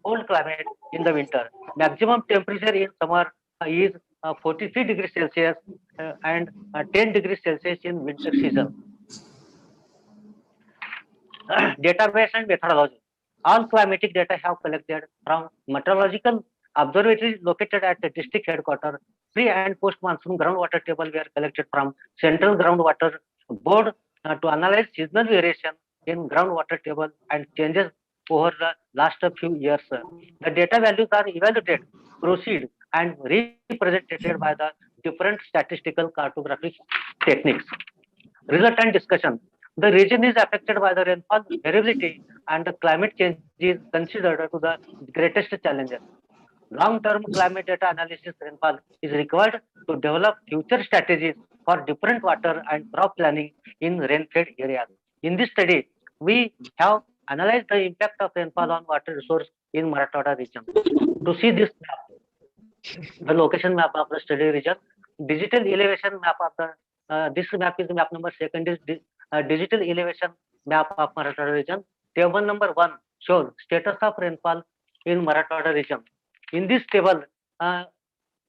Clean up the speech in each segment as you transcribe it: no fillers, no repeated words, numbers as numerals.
cold climate in the winter. Maximum temperature in summer is 43 degrees Celsius and 10 degrees Celsius in winter season. Database and methodology. All climatic data have collected from meteorological observatories located at the district headquarters. Pre and post monsoon groundwater table were collected from Central Groundwater Board to analyze seasonal variation in groundwater table and changes over the last few years. The data values are evaluated, proceed, and represented by the different statistical cartographic techniques. Result and discussion. The region is affected by the rainfall variability and the climate change is considered to the greatest challenges. Long-term climate data analysis rainfall is required to develop future strategies for different water and crop planning in rain-fed areas. In this study, we have analyzed the impact of rainfall on water resource in Marathwada region. To see this map, the location map of the study region, digital elevation map of the this map is map number second is digital elevation map of Marathwada region. Table number 1 shows status of rainfall in Marathwada region. In this table, uh,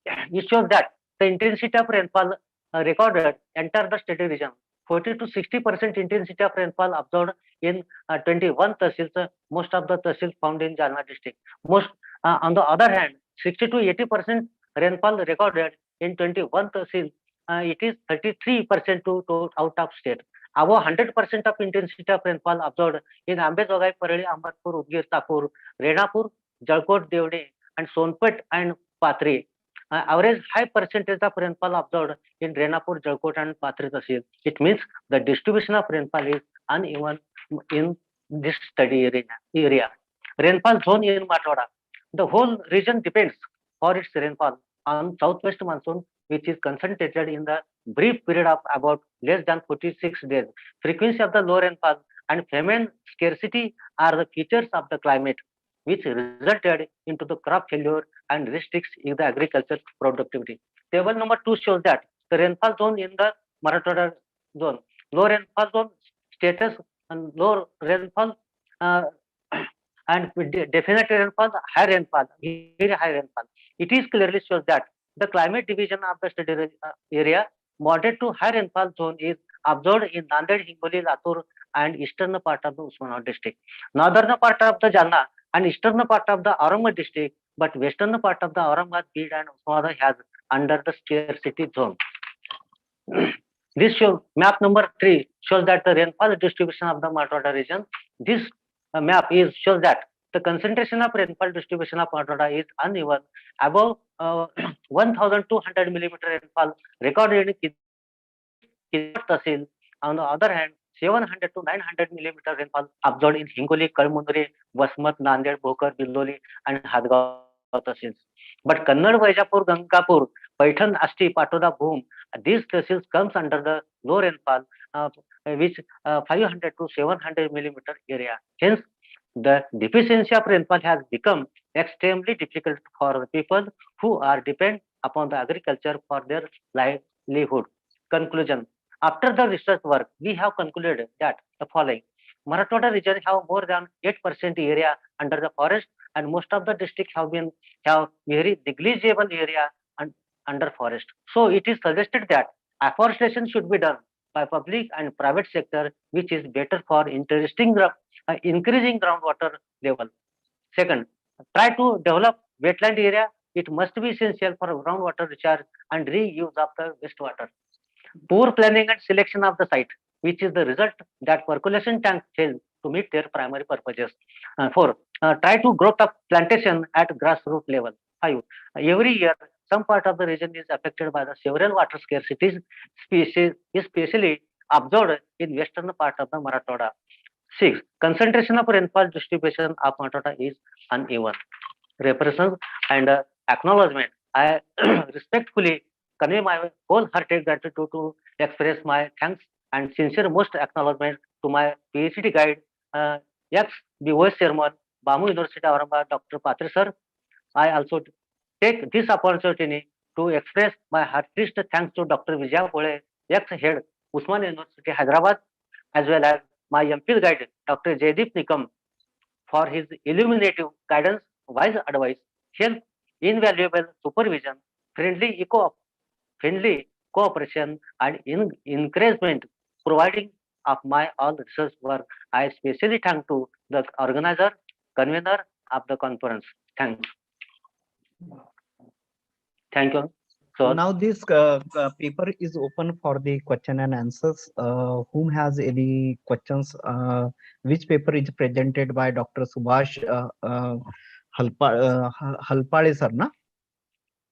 it shows that the intensity of rainfall recorded enter the study region. 40 to 60% intensity of rainfall observed in 21 tehsils, most of the tehsils found in Jalna district. On the other hand, 60 to 80% rainfall recorded in 21 tehsils. It is 33% to out of state. Above 100% of intensity of rainfall observed in Ambejogai, Parali, Ambatpur, Udgir, Tapur, Renapur, Jalkot, Devde, and Sonpet and Patri. Average high percentage of rainfall observed in Renapur, Jalkot, and Patri Tehsil. It means the distribution of rainfall is uneven in this study area. Rainfall zone in Marathwada. The whole region depends for its rainfall on southwest monsoon, which is concentrated in the brief period of about less than 46 days. Frequency of the low rainfall and famine scarcity are the features of the climate which resulted into the crop failure and restricts in the agriculture productivity. Table number 2 shows that the rainfall zone in the Marathwada zone, low rainfall zone status and low rainfall uh, and definite rainfall, high rainfall, very high rainfall. It is clearly shows that the climate division of the study area, moderate to high rainfall zone is observed in Nanded, Hingoli, Latur, and eastern part of the Usmanabad district. Northern part of the Jalna and eastern part of the Aurangabad district, but western part of the Aurangabad, Bid, and Usmanabad has under the scarcity zone. This shows map number 3 shows that the rainfall distribution of the Marathwada region. This map is shows that the concentration of rainfall distribution of Marathwada is uneven. Above 1,200 millimeter rainfall recorded in Kinnaur Tehsil. On the other hand, 700 to 900 millimeter rainfall observed in Hingoli, Kalmundri, Basmat, Nanded, Bhokar, Biloli, and Hadgaon Tehsils. But Kannad, Vaijapur, Gangapur, Paithan, Asti, Patoda, Bhum, these tehsils comes under the low rainfall, which 500 to 700 millimeter area. Hence, the deficiency of rainfall has become extremely difficult for the people who are depend upon the agriculture for their livelihood. Conclusion. After the research work, we have concluded that the following. Marathwada region have more than 8% area under the forest, and most of the districts have very negligible area under forest. So it is suggested that afforestation should be done by public and private sector, which is better for increasing groundwater level. Second, try to develop wetland area. It must be essential for groundwater recharge and reuse of the wastewater. Poor planning and selection of the site, which is the result that percolation tank fail to meet their primary purposes. 4. Try to grow up plantation at grassroots level. 5. Every year, some part of the region is affected by the several water scarcities species, especially observed in western part of the Marathwada. 6. Concentration of rainfall distribution of Marathwada is uneven. Repression and acknowledgement. I respectfully convey my wholehearted gratitude to express my thanks and sincere most acknowledgement to my PhD guide, ex BOS Chairman, Bamu University Aurangabad, Dr. Patri sir. I also take this opportunity to express my heartiest thanks to Dr. Vijay Pole, ex-head Usman University Hyderabad, as well as my MPhil guide Dr. Jaydeep Nikam for his illuminative guidance wise advice, help, invaluable supervision, friendly cooperation, and encouragement providing of my all research work. I especially thank to the organizer, convener of the conference. Thanks. Thank you. So Now this paper is open for the question and answers. Whom has any questions? Which paper is presented by Dr. Subhash Halpale sir, na?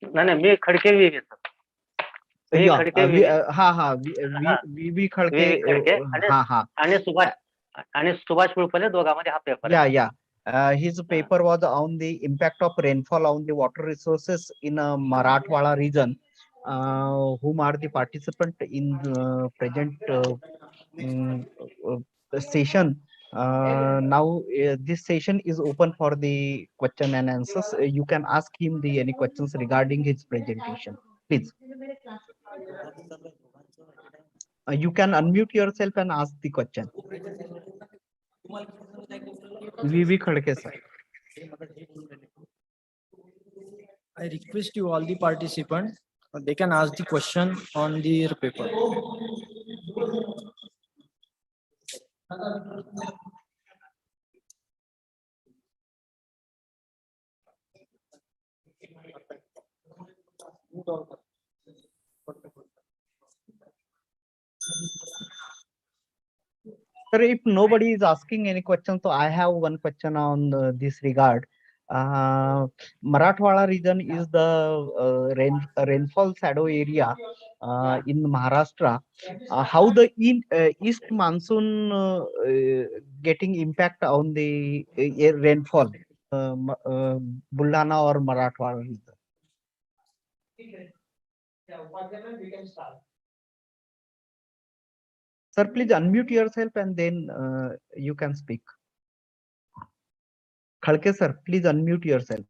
नाही मी Khadke V sir मी Yeah, Khadke V हा हा. We Khadke we Khadke आणि हा सुभाष पुळपले दोघांमध्ये हा paper आहे. yeah. His paper was on the impact of rainfall on the water resources in Marathwada region. Whom are the participant in present session? Now this session is open for the question and answers. You can ask him the any questions regarding his presentation, please. You can unmute yourself and ask the question. VV Khadke sir. I request you all the participants, they can ask the question on their paper. Sir, if nobody is asking any question, so I have one question on this regard. Marathwada region is the rainfall shadow area in Maharashtra. How the east monsoon getting impact on the rainfall, Buldana or Marathwada region? Sir, please unmute yourself and then you can speak. Khadke sir, please unmute yourself.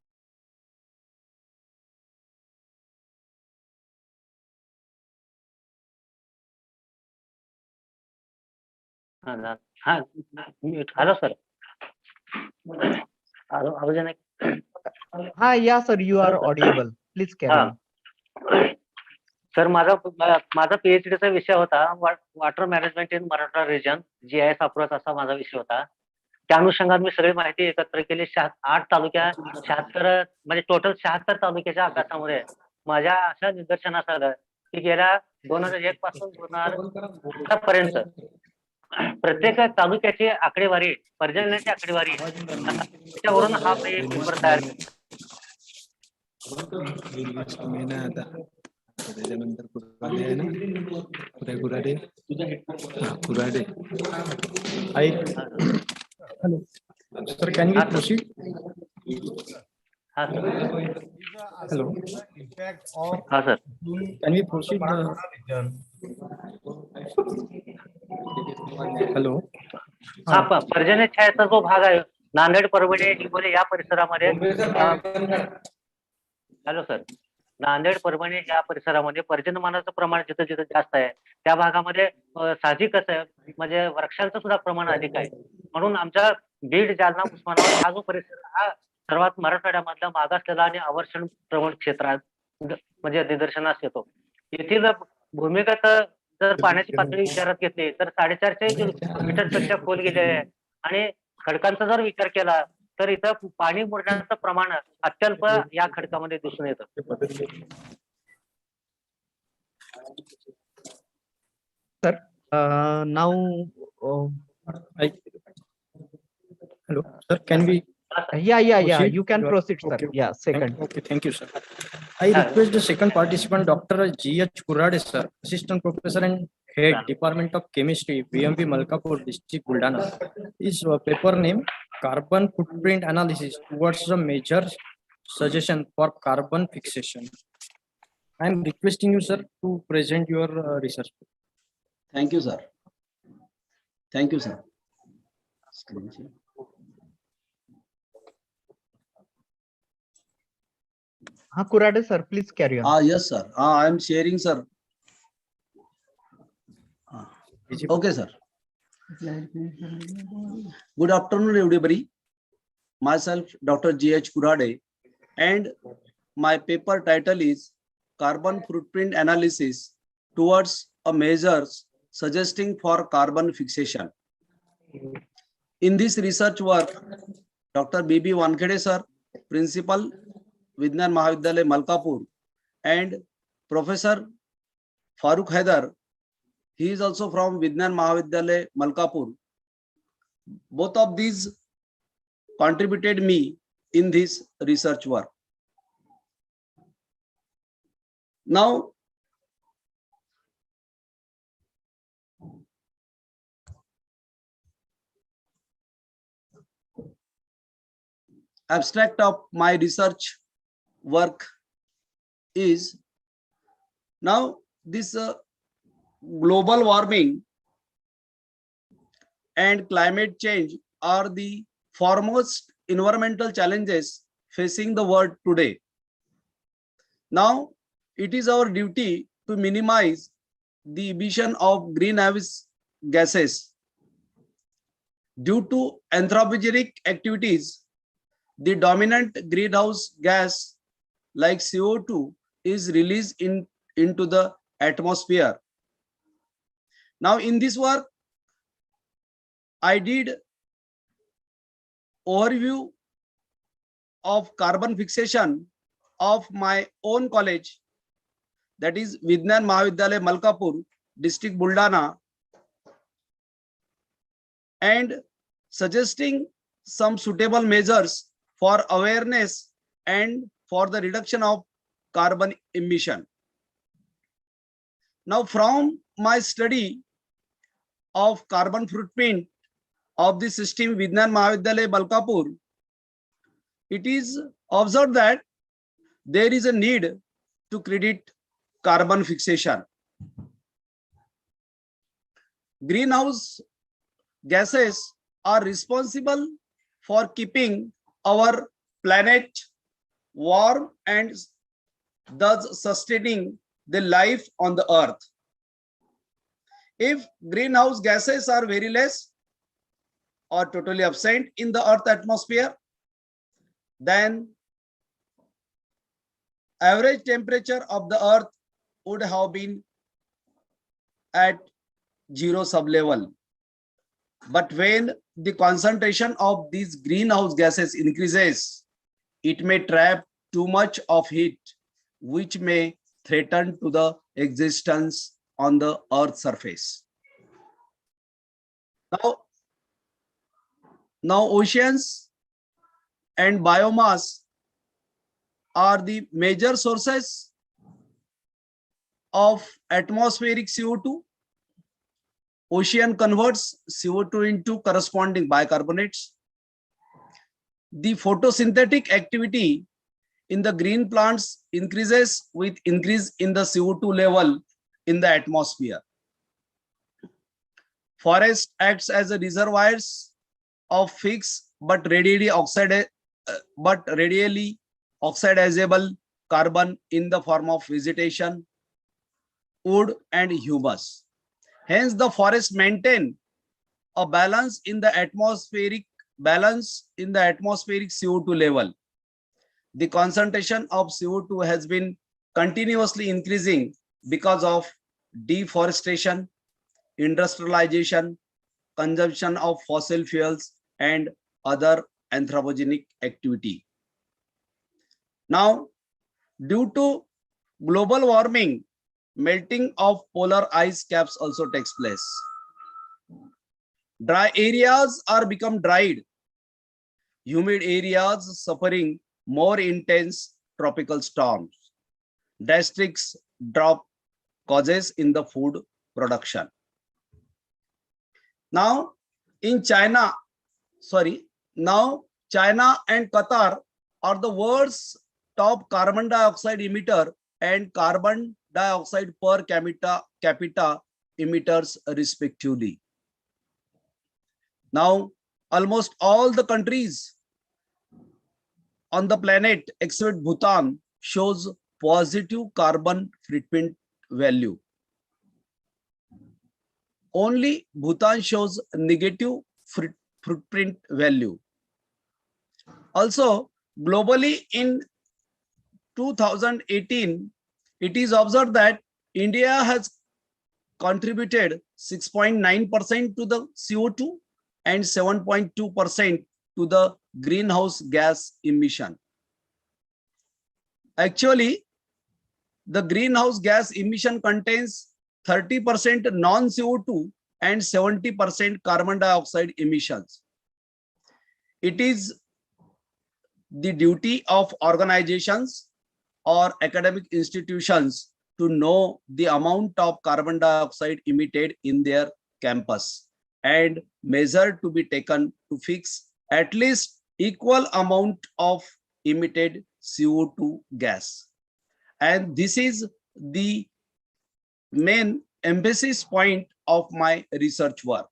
Hello sir आवाज नाही. Yeah, sir, you are audible. Please carry on. Sir माझा पीएचडीचा विषय होता water management in Marathwada region GIS approach असा माझा विषय होता. त्या अनुषंगाने मी सगळी माहिती एकत्र केली. 8 तालुक्या 76 म्हणजे टोटल 76 तालुक्याच्या अभ्यासामध्ये माझ्या अशा निदर्शनास आलं की गेल्या 2001 पासून 2018 पर्यंत प्रत्येक तालुक्याची आकडेवारी पर्जन्याची आकडेवारी त्याच्यावरून हा पेपर तयार त्याच्यानंतर कुराडे आहे ना Kurade hello sir can we proceed. Hello. sir. Can we proceed? Hello. पर्जन्य छायाचा जो भाग आहे नांदेड परभणी हिंगोली या परिसरामध्ये हॅलो सर नांदेड परभणी या परिसरामध्ये पर्जन्यमानाचं प्रमाण जिथं जिथं जास्त आहे त्या भागामध्ये साहजिकच आहे म्हणजे वृक्षांचं सुद्धा प्रमाण अधिक आहे. म्हणून आमच्या बीड जालना उस्मानाबाद हा जो परिसर हा सर्वात मराठवाड्यामधला मागासलेला आणि आवर्षण प्रवण क्षेत्रात म्हणजे निदर्शनास येतो. येथील भूमिगत जर पाण्याची पातळी विचारात घेतली तर 450 मीटरपेक्षा खोल गेले आहे आणि खडकांचा जर विचार केला तर इथं पाणी मुरण्याचं प्रमाण अत्यल्प या खडकामध्ये दिसून येतं. Sir now hello sir can we yeah you can proceed sir. Okay. Yeah, second. Okay, thank you sir. I request the second participant Dr. G.H. Kurade sir, assistant professor and head department of chemistry VMB Malkapur district Buldana. His paper name carbon footprint analysis towards the major suggestion for carbon fixation. I am requesting you sir to present your research. Thank you sir. Thank you sir. Screen share. Kurade sir, please carry on. Yes sir. I am sharing sir. Okay sir. Good afternoon everybody. myself, Dr. G.H. Kurade, and my paper title is Carbon Footprint Analysis Towards a Measures Suggesting for Carbon Fixation. In this research work, Dr. B.B. Wankhede sir, Principal, Vigyan Mahavidyalaya, Malkapur, and Professor Farooq Haidar, he is also from Vigyan Mahavidyalaya, Malkapur. Both of these contributed me in this research work. Now, abstract of my research work is, now this global warming and climate change are the foremost environmental challenges facing the world today. Now, it is our duty to minimize the emission of greenhouse gases. Due to anthropogenic activities, the dominant greenhouse gas like CO2 is released into the atmosphere. Now, in this work, I did overview of carbon fixation of my own college, that is Vigyan Mahavidyalaya, Malkapur, district Buldana, and suggesting some suitable measures for awareness and for the reduction of carbon emission. Now, from my study of carbon footprint of the system Vigyan Mahavidyalaya, Malkapur, it is observed that there is a need to credit carbon fixation. Greenhouse gases are responsible for keeping our planet warm and thus sustaining the life on the earth. If greenhouse gases are very less or totally absent in the earth atmosphere, then average temperature of the earth would have been at 0 sublevel. But when the concentration of these greenhouse gases increases, it may trap too much of heat, which may threaten to the existence on the earth's surface. Now oceans and biomass are the major sources of atmospheric CO2. Ocean converts CO2 into corresponding bicarbonates. The photosynthetic activity in the green plants increases with increase in the CO2 level in the atmosphere. Forest acts as a reservoirs of fixed but radially oxidizable carbon in the form of vegetation, wood, and humus. Hence, the forest maintain a balance in the atmospheric CO2 level. The concentration of CO2 has been continuously increasing because of deforestation, industrialization, consumption of fossil fuels, and other anthropogenic activity. Now, due to global warming, melting of polar ice caps also takes place. Dry areas are become dried. Humid areas suffering more intense tropical storms. Drastic drop causes in the food production. Now China and Qatar are the world's top carbon dioxide emitter and carbon dioxide per capita emitters respectively. Now, almost all the countries on the planet except Bhutan shows positive carbon footprint value. Only Bhutan shows negative footprint value. Also, globally in 2018, it is observed that India has contributed 6.9% to the CO2 and 7.2% to the greenhouse gas emission. Actually, the greenhouse gas emission contains 30% non-CO2 and 70% carbon dioxide emissions. It is the duty of organizations or academic institutions to know the amount of carbon dioxide emitted in their campus and measure to be taken to fix at least equal amount of emitted CO2 gas. And this is the main emphasis point of my research work.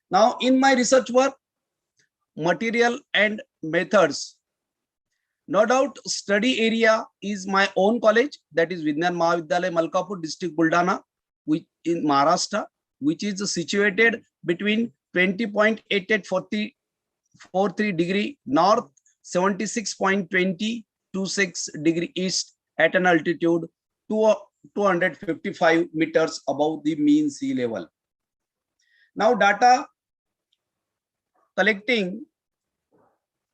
Now, in my research work, material and methods, no doubt study area is my own college, that is Vigyan Mahavidyalaya Malkapur, district Buldana, which in Maharashtra, which is situated between 20.8843 degree north, 76.2026 degree east at an altitude 255 meters above the mean sea level. Now, data collecting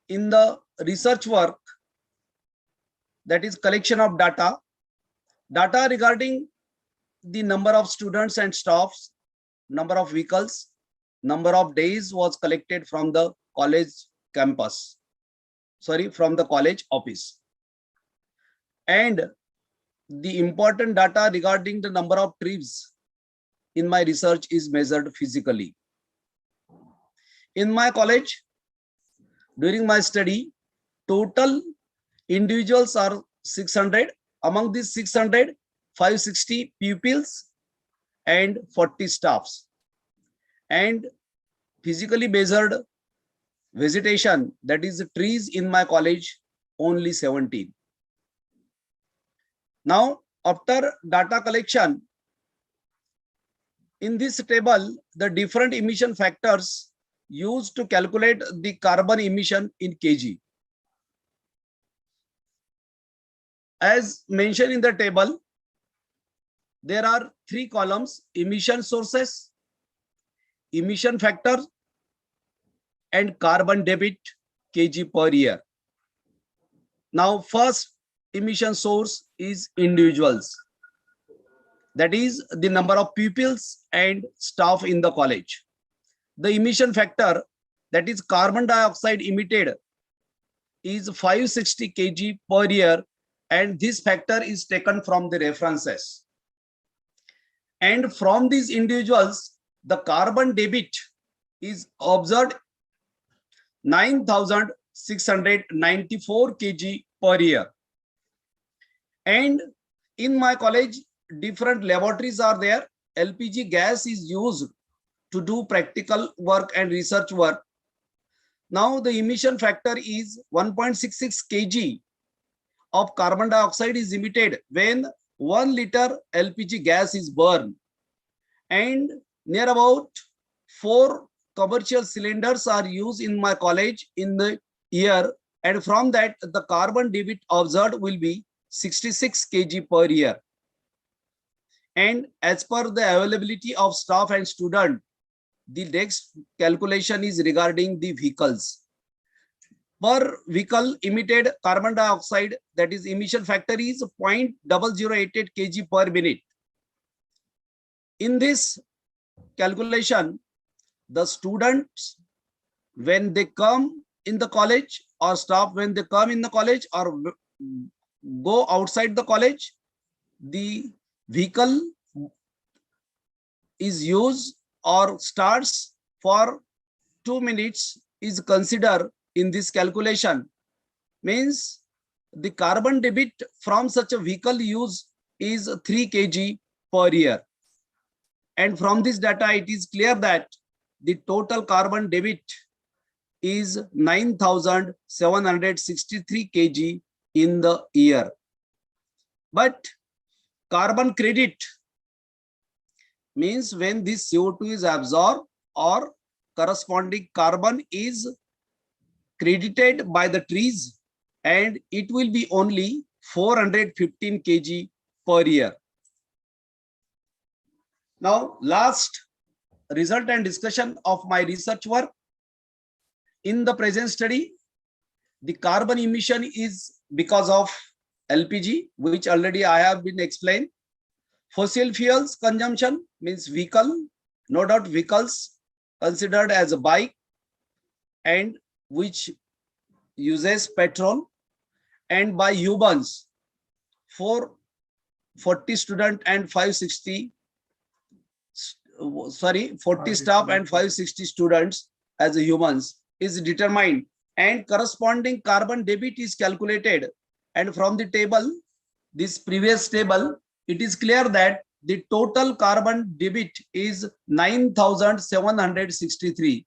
in the research work, that is collection of data regarding the number of students and staffs, number of vehicles, number of days was collected from the college campus, from the college office. And the important data regarding the number of trips in my research is measured physically. In my college, during my study, total individuals are 600. Among these 600, 560 pupils and 40 staffs. And physically measured vegetation, that is trees in my college, only 17. Now, after data collection, in this table, the different emission factors used to calculate the carbon emission in kg. As mentioned in the table, there are 3 columns: emission sources, emission factor, and carbon debit kg per year. Now, first emission source is individuals. That is the number of pupils and staff in the college. The emission factor, that is carbon dioxide emitted, is 560 kg per year, and this factor is taken from the references. And from these individuals, the carbon debit is observed 9,694 kg per year. And in my college, different laboratories are there. LPG gas is used to do practical work and research work. Now the emission factor is 1.66 kg of carbon dioxide is emitted when 1 liter LPG gas is burned, and near about 4 commercial cylinders are used in my college in the year, and from that the carbon debit observed will be 66 kg per year. And as per the availability of staff and student, the next calculation is regarding the vehicles. Per vehicle emitted carbon dioxide, that is emission factor, is 0.0088 kg per minute. In this calculation, the students, when they come in the college, or staff when they come in the college or go outside the college, the vehicle is used or starts for 2 minutes is considered in this calculation. Means the carbon debit from such a vehicle use is 3 kg per year. And from this data, it is clear that the total carbon debit is 9,763 kg in the year. But carbon credit means when this CO2 is absorbed or corresponding carbon is credited by the trees, and it will be only 415 kg per year. Now, last result and discussion of my research work. In the present study, the carbon emission is because of LPG, which already I have been explained. Fossil fuels consumption means vehicle, no doubt vehicles considered as a bike and which uses petrol, and by humans, 440 student and 560, 40 staff and 560 students as a humans is determined, and corresponding carbon debit is calculated. And from the table, this previous table, it is clear that the total carbon debit is 9,763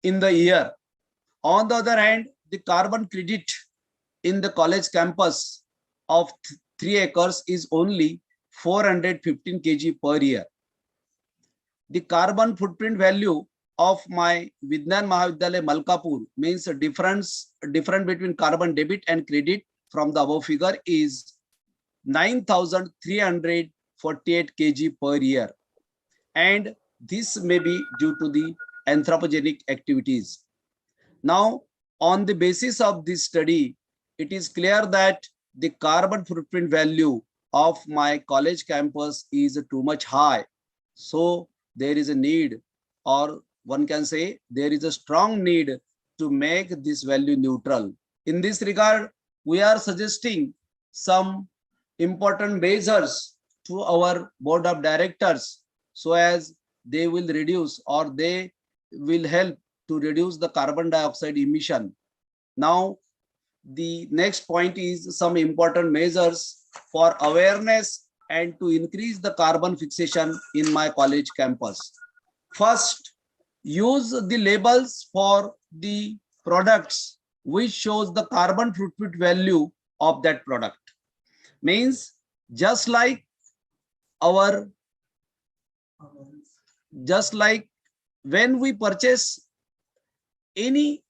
in the year. On the other hand, the carbon credit in the college campus of 3 acres is only 415 kg per year. The carbon footprint value of my Vigyan Mahavidyalaya Malkapur means a difference between carbon debit and credit from the above figure is 9,348 kg per year, and this may be due to the anthropogenic activities. Now, on the basis of this study, it is clear that the carbon footprint value of my college campus is too much high. So there is a need, or one can say there is a strong need to make this value neutral. In this regard, we are suggesting some important measures to our board of directors so as they will reduce, or they will help to reduce the carbon dioxide emission. Now, the next point is some important measures for awareness and to increase the carbon fixation in my college campus. First, use the labels for the products which shows the carbon footprint value of that product. Means just like when we purchase any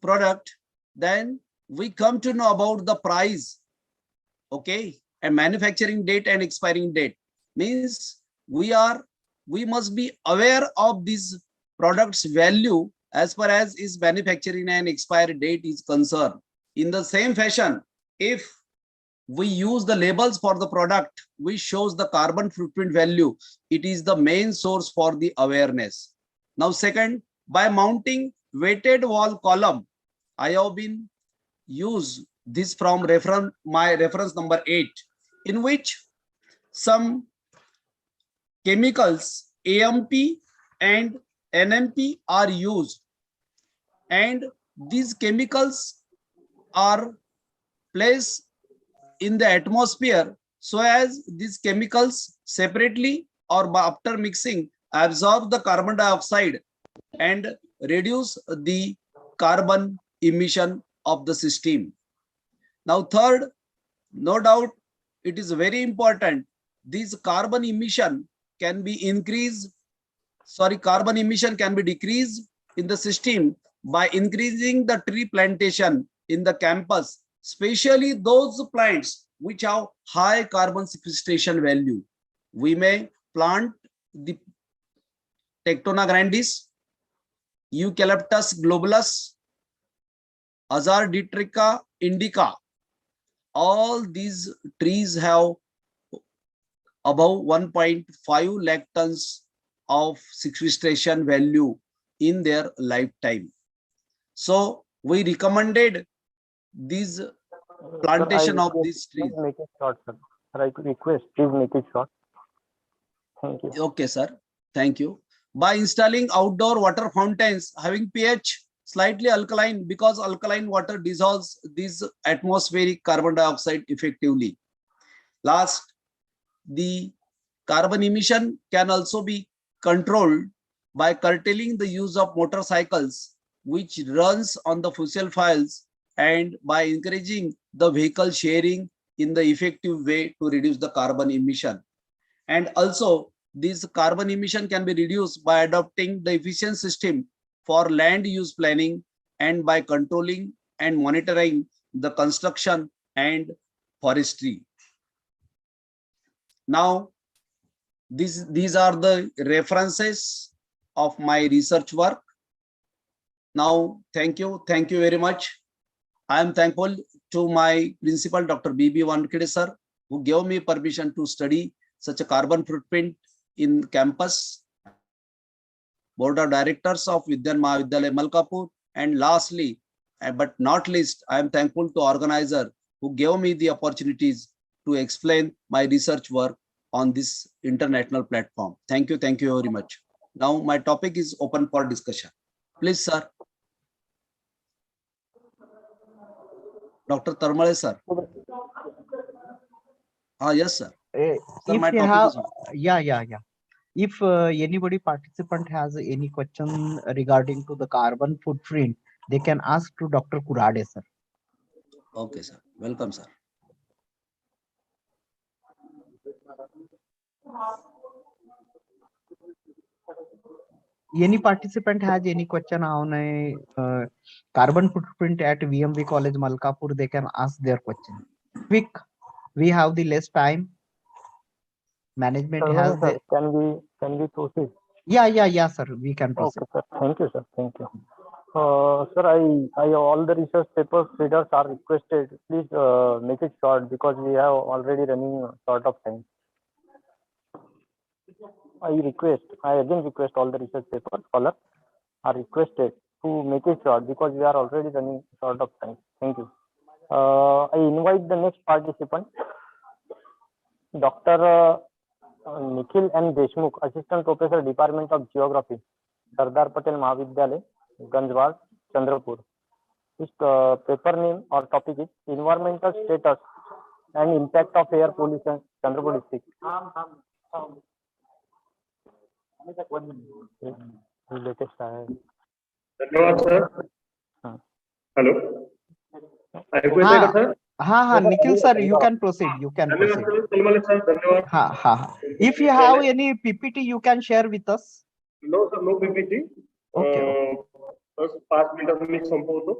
product, then we come to know about the price, okay, and manufacturing date and expiring date. Means we must be aware of this product's value as far as its manufacturing and expiry date is concerned. In the same fashion, if we use the labels for the product which shows the carbon footprint value, it is the main source for the awareness. Now, second, by mounting weighted wall column, I have been used this from my reference number 8, in which some chemicals AMP and NMP are used, and these chemicals are placed in the atmosphere so as these chemicals separately or after mixing absorb the carbon dioxide and reduce the carbon emission of the system. Now, third, no doubt it is very important, this carbon emission can be decreased in the system by increasing the tree plantation in the campus, especially those plants which have high carbon sequestration value. We may plant the Tectona grandis, Eucalyptus globulus, Azarditrica indica. All these trees have above 1.5 lakh tons of sequestration value in their lifetime. So we recommended these plantation of these trees. Make it short, sir. I request, please make it short. Thank you. Okay, sir. Thank you. By installing outdoor water fountains having pH slightly alkaline, because alkaline water dissolves this atmospheric carbon dioxide effectively. Last, the carbon emission can also be controlled by curtailing the use of motorcycles which runs on the fossil fuels, and by encouraging the vehicle sharing in the effective way to reduce the carbon emission. And also, this carbon emission can be reduced by adopting the efficient system for land use planning and by controlling and monitoring the construction and forestry. Now, these are the references of my research work. Now, thank you very much. I am thankful to my principal, Dr. B.B. Wankhede sir, who gave me permission to study such a carbon footprint in campus, board of directors of Vidyan Mahavidyalaya Malkapur, and lastly, but not least, I am thankful to organizer who gave me the opportunities to explain my research work on this international platform. Thank you very much. Now my topic is open for discussion. Please, sir. Dr. Tarmale sir. Yes, sir. Sir, If my you topic have, is on. yeah. If anybody participant has any question regarding to the carbon footprint, they can ask to Dr. Kurade sir. Okay, sir. Welcome, sir. Any participant has any question on a carbon footprint at VMV College Malkapur, they can ask their question. Quick, we have the less time. Management has Sir, the, can we proceed? yeah, sir. We can proceed. Okay, sir. Thank you, sir. Thank you. Sir, I all the research papers readers are requested. Please make it short because we have already running short of time. I again request all the research papers scholars are requested to make it short because we are already running short of time. Thank you. I invite the next participant, Dr. Nikhil M. Deshmukh, Assistant Professor, Department of Geography, Sardar Patel Mahavidyalaya, Ganjwal, Chandrapur. His paper name or topic is Environmental Status and Impact of Air Pollution, Chandrapur district. Latest धन्यवाद sir. हाँ. Hello, ऐकू येतंय का sir? Ha, Nikhil sir, you can proceed. You can धन्यवाद proceed. Sir, तलवाले sir, धन्यवाद. Ha. If you have any PPT, you can share with us. No sir, no PPT. Okay. बस 5 मिनिटात मी संपवतो.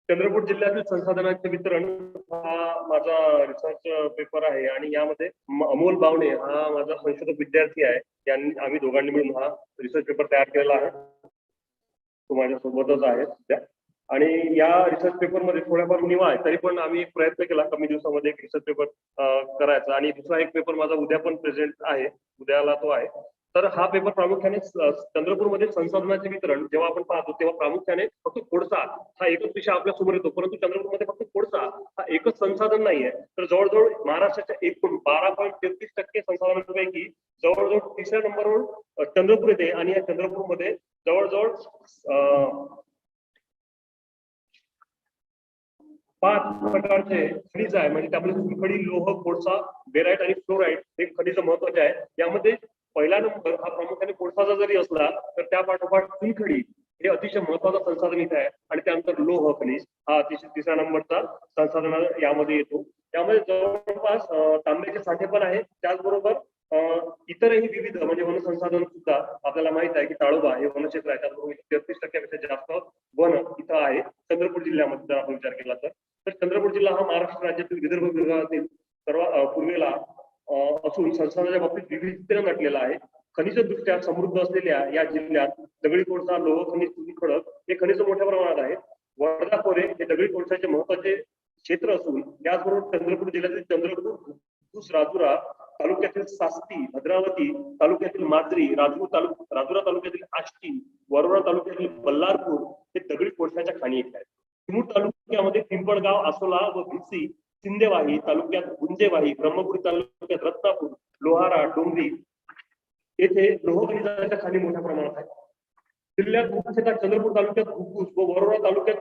चंद्रपूर जिल्ह्यातील संसाधनांचे वितरण हा माझा रिसर्च पेपर आहे आणि यामध्ये अमोल बावणे हा माझा संशोधक विद्यार्थी आहे. आम्ही दोघांनी मिळून हा रिसर्च पेपर तयार केलेला आहे. तो माझ्या सोबतच आहे सध्या. आणि या रिसर्च पेपर मध्ये थोड्याफार निवा आहे, तरी पण आम्ही एक प्रयत्न केला कमी दिवसामध्ये एक रिसर्च पेपर करायचा. आणि दुसरा एक पेपर माझा उद्या पण प्रेझेंट आहे, उद्याला तो आहे. तर हा पेपर प्रामुख्याने चंद्रपूरमध्ये संसाधनाचे वितरण जेव्हा आपण पाहतो तेव्हा प्रामुख्याने फक्त कोळसा हा एकच विषय आपल्या समोर येतो, परंतु चंद्रपूरमध्ये फक्त कोळसा हा एकच संसाधन नाहीये. तर जवळजवळ महाराष्ट्राच्या एकूण 12.33% संसाधनांपैकी जवळजवळ 3ऱ्या नंबरवर चंद्रपूर येते. आणि या चंद्रपूरमध्ये जवळजवळ 5 प्रकारचे खनिज आहे, म्हणजे त्यामध्ये चुनखडी, लोह, कोळसा, बेराईट आणि फ्लोराईड हे खनिज महत्वाचे आहे. यामध्ये पहिला नंबर हा प्रामुख्याने कोळसाचा जरी असला तर त्या पाठोपाठ चुनखडी हे अतिशय महत्वाचा संसाधन इथे आहे. आणि त्यानंतर लोह खनिज हा अतिशय 3ऱ्या नंबरचा संसाधन यामध्ये येतो. त्यामध्ये जवळपास तांब्याचे साठे पण आहे. त्याचबरोबर इतरही विविध म्हणजे वनसंसाधन सुद्धा आपल्याला माहित आहे की ताळोबा हे वनक्षेत्र आहे. त्याचबरोबर 33% जास्त वन इथं आहे चंद्रपूर जिल्ह्यामध्ये जर आपण विचार केला तर चंद्रपूर जिल्हा हा महाराष्ट्र राज्यातील विदर्भ विभागातील सर्व पूर्वेला असून संसाधनाच्या बाबतीत विविधतेने नटलेला आहे. खनिजदृष्ट्या समृद्ध असलेल्या या जिल्ह्यात दगडी कोळसा, लोह खनिज, खडक हे खनिज मोठ्या प्रमाणात आहेत. वर्धा खोरे हे दगडी कोळशाचे महत्वाचे क्षेत्र असून त्याचबरोबर चंद्रपूर जिल्ह्यातील चंद्रपूर, राजुरा तालुक्यातील सास्ती, भद्रावती तालुक्यातील माजरी, राजुरा तालुक्यातील आष्टी, वरोरा तालुक्यातील बल्लारपूर हे दगडी कोळशाच्या खाणी आहेत. चिमूर तालुक्यामध्ये पिंपळगाव, आसोला व भिसी, सिंदेवाही तालुक्यात गुंजेवाही, ब्रह्मपुरी तालुक्यात रत्नापूर, लोहारा, डोंगरी येथे लोह खनिजाच्या खाणी मोठ्या प्रमाणात आहेत. जिल्ह्यात मुख्यतः चंद्रपूर तालुक्यात घुगुस व वरोरा तालुक्यात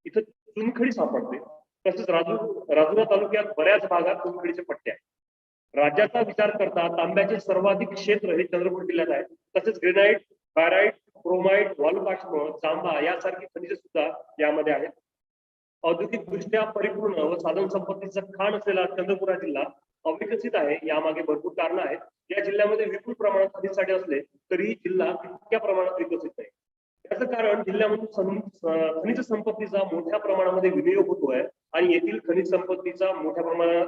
इथं चुनखडी सापडते. तसेच राजुरा तालुक्यात बऱ्याच भागात चुनखडीचे पट्टे आहेत. राज्याचा विचार करता तांब्याचे सर्वाधिक क्षेत्र हे चंद्रपूर जिल्ह्यात आहे. तसेच ग्रेनाइट, बॅराइट, क्रोमाइट, वालुकाष्म, तांबा यासारखी खनिजे सुद्धा यामध्ये आहेत. औद्योगिक दृष्ट्या परिपूर्ण व साधन संपत्तीचा खाण असलेला चंद्रपूर हा जिल्हा अविकसित आहे. यामागे भरपूर कारणं आहेत. या जिल्ह्यामध्ये विपुल प्रमाणात खनिज साठे असले तरीही जिल्हा तितक्या प्रमाणात विकसित नाही. याचं कारण जिल्ह्यामधून खनिज संपत्तीचा मोठ्या प्रमाणामध्ये विनियोग होतोय आणि येथील खनिज संपत्तीचा मोठ्या प्रमाणात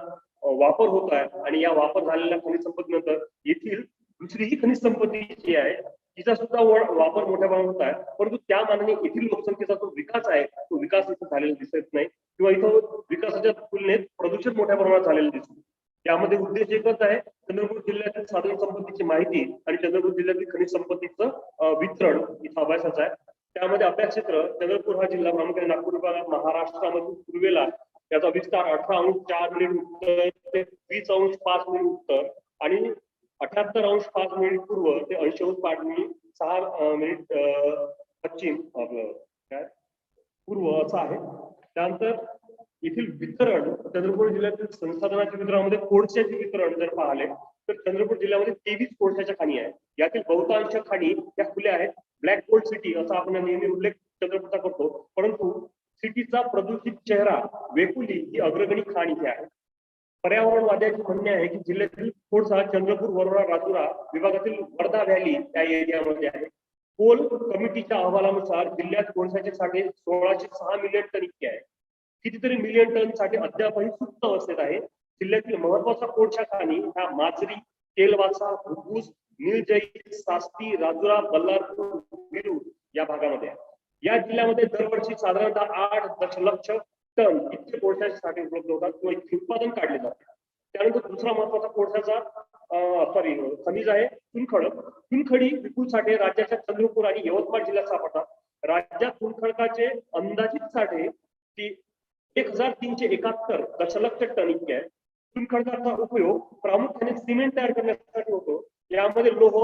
वापर होत आहे आणि या वापर झालेल्या खनिज संपत्तीनंतर येथील दुसरीही खनिज संपत्ती जी आहे तिचा सुद्धा वापर मोठ्या प्रमाणात होत आहे, परंतु त्या मानाने येथील लोकसंख्येचा जो विकास आहे तो विकास इथे झालेला दिसत नाही किंवा इथं विकासाच्या तुलनेत प्रदूषण मोठ्या प्रमाणात झालेलं दिसतं. त्यामध्ये उद्देश एकच आहे, चंद्रपूर जिल्ह्यातील साधन संपत्तीची माहिती आणि चंद्रपूर जिल्ह्यातील खनिज संपत्तीचं वितरण इथं अभ्यासाचं आहे. त्यामध्ये अभ्यास क्षेत्र चंद्रपूर हा जिल्हा प्रामुख्याने नागपूर विभागात महाराष्ट्रामधून पूर्वेला याचा विस्तार 18°4' उत्तर ते 20°5' उत्तर आणि 78°5' पूर्व ते 80°6' पश्चिम पूर्व असं आहे. त्यानंतर येथील वितरण चंद्रपूर जिल्ह्यातील संसाधनाच्या वितरणामध्ये कोळशाचे वितरण जर पाहिले तर चंद्रपूर जिल्ह्यामध्ये 23 कोळशाच्या खाणी आहेत. यातील बहुतांश खाणी या खुल्या आहेत. ब्लॅक कोल सिटी असा आपण नेहमी उल्लेख चंद्रपूरचा करतो, परंतु सिटीचा प्रदूषित चेहरा वेकुली ही अग्रगणी खाण इथे आहे. पर्यावरणवाद्याचे म्हणणे आहे की जिल्ह्यातील कोळसा चंद्रपूर, वरोरा, राजुरा विभागातील वर्धा व्हॅली या एरियामध्ये आहे. कोल कमिटीच्या अहवालानुसार जिल्ह्यात कोळशाचे साठे 1606 मिलियन टन इतके आहे. कितीतरी मिलियन टन साठी अद्यापही सुप्त अवस्थेत आहे. जिल्ह्यातील महत्वाचा कोळशा खाणी ह्या माजरी, तेलवासा, घुग्गुस, निळजई, सास्ती, राजुरा, बल्लारपूर, विरूर या भागामध्ये आहे. या जिल्ह्यामध्ये दरवर्षी साधारणतः 8 दशलक्ष टन इतके कोळशाचे साठे उपलब्ध होतात किंवा इतके उत्पादन काढले जाते. त्यानंतर दुसरा महत्वाचा कोळशाचा खनिज आहे चुनखड. चुनखडी विपुल साठे राज्याच्या चंद्रपूर आणि यवतमाळ जिल्ह्यात सापडतात. राज्यात चुनखडकाचे अंदाजित साठे 1371 दशलक्ष टन इतके आहे. चुनखडकाचा उपयोग प्रामुख्याने सिमेंट तयार करण्यासाठी होतो. यामध्ये लोह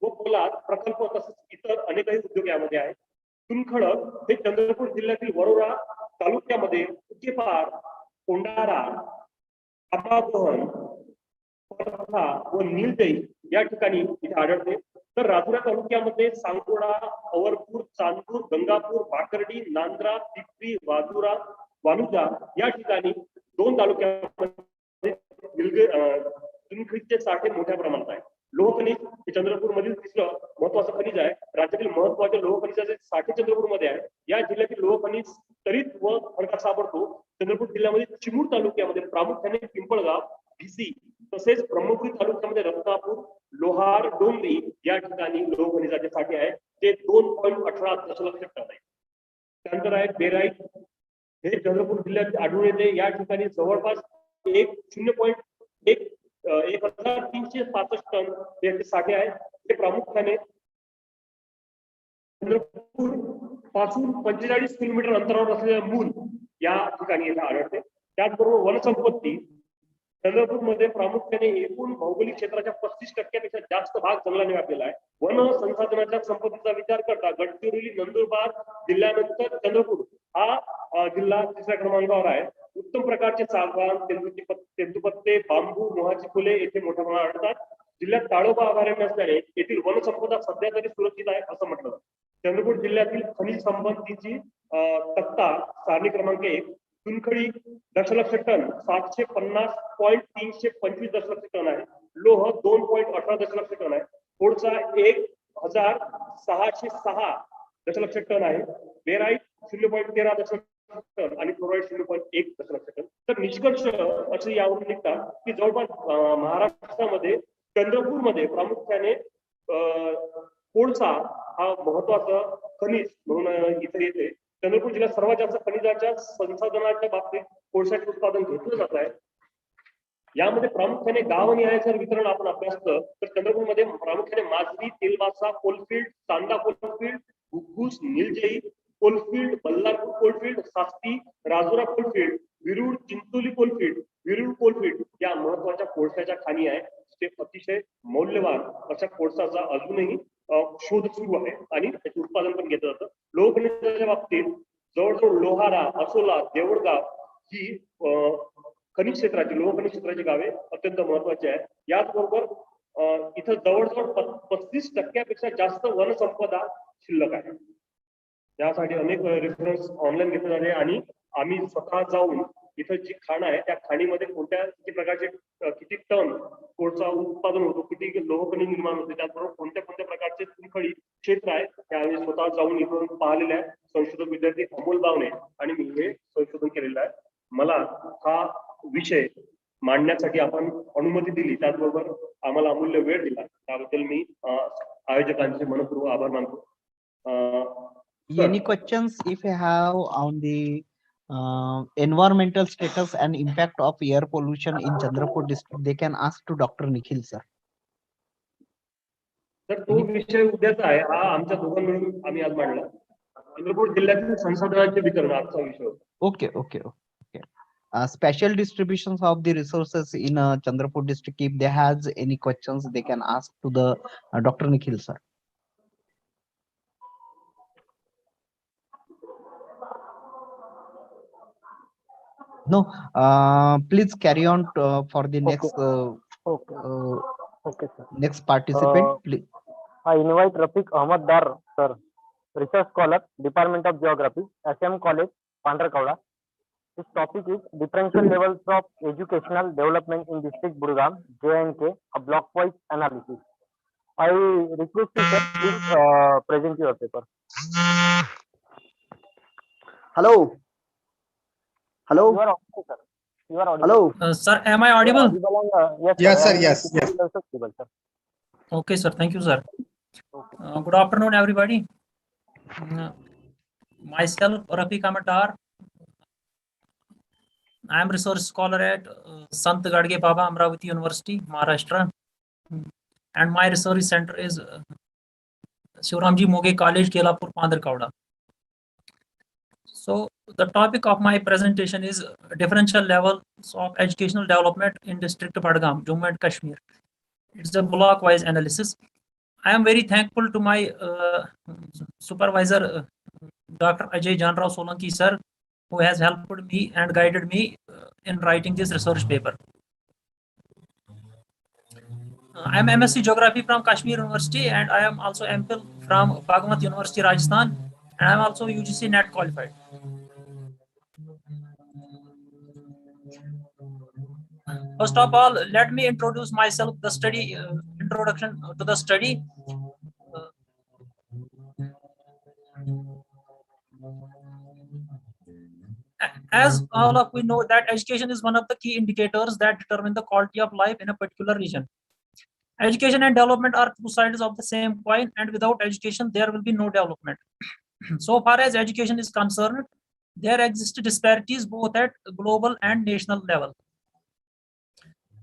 व पोलाद प्रकल्प तसेच इतर अनेकही उद्योग यामध्ये आहेत. चुनखडक हे चंद्रपूर जिल्ह्यातील वरोरा तालुक्यामध्ये उकेपार, कोंडारा, आबाबोहन, परथा व निलजई या ठिकाणी इथे आढळते. तर राजुरा तालुक्यामध्ये सांगोडा, अवरपूर, चांदूर, गंगापूर, भाकर्डी, नांद्रा, पिपरी, वाजुरा, वालुजा या ठिकाणी 2 तालुक्यामध्ये चुनखडीचे साठे मोठ्या प्रमाणात आहे. लोह खनिज हे चंद्रपूर मधील तिसरं महत्वाचं खनिज आहे. राज्यातील महत्वाचे लोह खनिजाचे साठे चंद्रपूर मध्ये आहे. या जिल्ह्यातील लोह खनिज तरीत व खडकात सापडतो. चंद्रपूर जिल्ह्यामध्ये चिमूर तालुक्यामध्ये प्रामुख्याने पिंपळगाव, भिसी तसेच ब्रह्मपुरी तालुक्यामध्ये रत्नापूर, लोहार, डोंगरी या ठिकाणी लोह खनिजाचे साठे आहे. ते 2.18 दशलक्ष टन आहे. त्यानंतर आहे बेराईट. हे चंद्रपूर जिल्ह्यात आढळून येते. या ठिकाणी जवळपास 1365 टन याचे साठे आहेत. ते प्रामुख्याने चंद्रपूर पासून 45 किलोमीटर अंतरावर असलेल्या मूल या ठिकाणी येथे आढळते. त्याचबरोबर वनसंपत्ती चंद्रपूरमध्ये प्रामुख्याने एकूण भौगोलिक क्षेत्राच्या 35% जास्त भाग जंगलाने व्यापलेला आहे. वन संसाधनाच्या संपत्तीचा विचार करता गडचिरोली, नंदुरबार जिल्ह्यानंतर चंद्रपूर हा जिल्हा 3ऱ्या क्रमांकावर आहे. उत्तम प्रकारचे सागवान, तेंदूपत्ते, बांबू, मोहाची फुले येथे मोठ्या प्रमाणात आढळतात. जिल्ह्यात ताडोबा अभयारण्य असल्याने येथील वनसंपदा सध्या तरी सुरक्षित आहे असं म्हटलं जातं. चंद्रपूर जिल्ह्यातील खनिज संपत्तीची तक्ता सारणी क्रमांक 1. चुनखडी दशलक्ष टन 750.325 दशलक्ष टन आहे. लोह 2.18 दशलक्ष टन आहे. कोळसा 1606 दशलक्ष टन आहे. बेराईट 0.13 दशलक्ष टन आणि क्लोराईड 0.1 दशलक्ष टन. तर निष्कर्ष असे यावरून निघतात की जवळपास महाराष्ट्रामध्ये चंद्रपूरमध्ये प्रामुख्याने कोळसा हा महत्वाचा खनिज म्हणून इथे येते. चंद्रपूर जिल्ह्यात सर्वात जास्त खनिजाच्या संसाधनाच्या बाबतीत कोळशाचे उत्पादन घेतलं जात आहे. यामध्ये प्रामुख्याने गावनिहाय जर वितरण आपण अभ्यासलं तर चंद्रपूरमध्ये प्रामुख्याने Majri, Telwasa coalfield, Chanda coalfield, Ghugus, Niljai coalfield, Ballarpur coalfield, Sasti, Rajura coalfield, Virur, Chincholi coalfield, Virur coalfield या महत्वाच्या कोळशाच्या खाणी आहेत. ते अतिशय मौल्यवान अशा कोळशाचा अजूनही शोध सुरू आहे आणि त्याचे उत्पादन पण घेतलं जातं. लोह खनिजाच्या बाबतीत जवळजवळ लोहारा, असोला, देवळगाव ही खनिज क्षेत्राची लोह खनिज क्षेत्राची गावे अत्यंत महत्वाची आहेत. याचबरोबर इथं जवळजवळ 35% जास्त वनसंपदा शिल्लक आहे. यासाठी अनेक रेफरन्स ऑनलाईन घेतले जाते आणि आम्ही स्वतः जाऊन इथं जी खाण आहे त्या खाणीमध्ये कोणत्या किती प्रकारचे किती टन कोळसा उत्पादन होतो, किती लोहखनी निर्माण होते, त्याचबरोबर कोणत्या कोणत्या प्रकारचे चुनखडी क्षेत्र आहे त्या आम्ही स्वतः जाऊन इथून पाहिलेले आहे. संशोधक विद्यार्थी अमोल बावणे आणि मी हे संशोधन केलेलं आहे. मला हा विषय मांडण्यासाठी आपण अनुमती दिली, त्याचबरोबर आम्हाला अमूल्य वेळ दिला, त्याबद्दल मी आयोजकांचे मनपूर्वक आभार मानतो. Any questions if you have on the environmental status and impact of air pollution in Chandrapur district, they can ask to Dr. Nikhil sir. तर तो विषय उद्याचा आहे, हा आमच्या दोघांकडून आम्ही आज मांडला. चंद्रपूर जिल्ह्यातील संसाधनांचे वितरण आजचा विषय होता. Okay. Special distributions of the resources in Chandrapur district. If they has any questions, they can ask to the Dr. Nikhil sir. No, please carry on for the next Okay, sir. next participant. Please. I invite Rafiq Ahmad Dar, sir, research scholar, Department of Geography, SM College, Pandrakauda. His topic is differential levels of educational development in district Gurgaon, J&K, a block-wise analysis. I request you, sir, please present your paper. Hello. You are audible, sir. You are audible. Hello. Sir, am I audible? Yes, sir. Yes. Sir. Okay, sir. Thank you, sir. Good afternoon, everybody. Myself, Rafiq Ahmad Dar. I am research scholar at Sant Gadge Baba Amravati University, Maharashtra. And my research center is Shivramji Moge College, Kelapur, Pandrakauda. So the topic of my presentation is differential levels of educational development in district Badgam, Jammu and Kashmir. It's a block-wise analysis. I am very thankful to my supervisor, Dr. Ajay Janrao Solanki sir, who has helped me and guided me in writing this research paper. I am MSc Geography from Kashmir University, and I am also MPhil from Bagmat University, Rajasthan, and I am also UGC NET qualified. First of all, let me introduce myself, the study, introduction to the study. As all of we know that education is one of the key indicators that determine the quality of life in a particular region. Education and development are two sides of the same coin, and without education, there will be no development. So far as education is concerned, there exist disparities both at global and national level.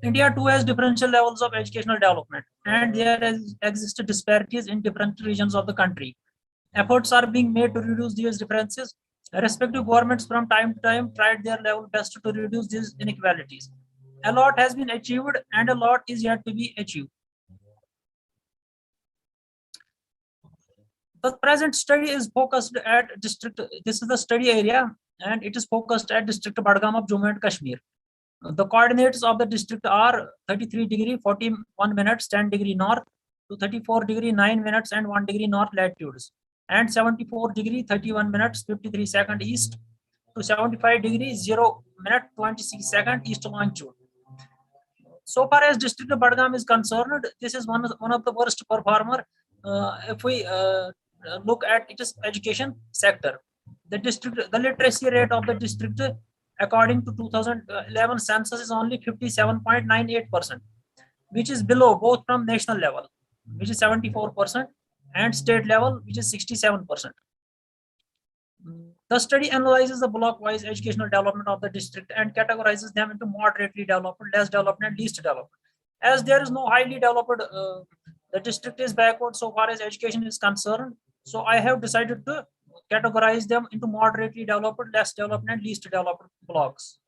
India too has differential levels of educational development, and there exist disparities in different regions of the country. Efforts are being made to reduce these differences. Respective governments from time to time tried their level best to reduce these inequalities. A lot has been achieved and a lot is yet to be achieved. The present study is focused at district, this is the study area, and it is focused at district Badgam of Jammu and Kashmir. The coordinates of the district are 33 degree 41 minutes 10 degree north to 34 degree 9 minutes and 1 degree north latitudes, and 74 degree 31 minutes 53 second east to 75 degree 0 minute 26 second east longitude. So far as district of Badgam is concerned, this is one of the worst performer. If we look at its education sector, the literacy rate of the district according to 2011 census is only 57.98%, which is below both from national level, which is 74%, and state level, which is 67%. The study analyzes the block-wise educational development of the district and categorizes them into moderately developed, less developed, and least developed. As there is no highly developed, the district is backward so far as education is concerned. So I have decided to categorize them into moderately developed, less developed, and least developed blocks.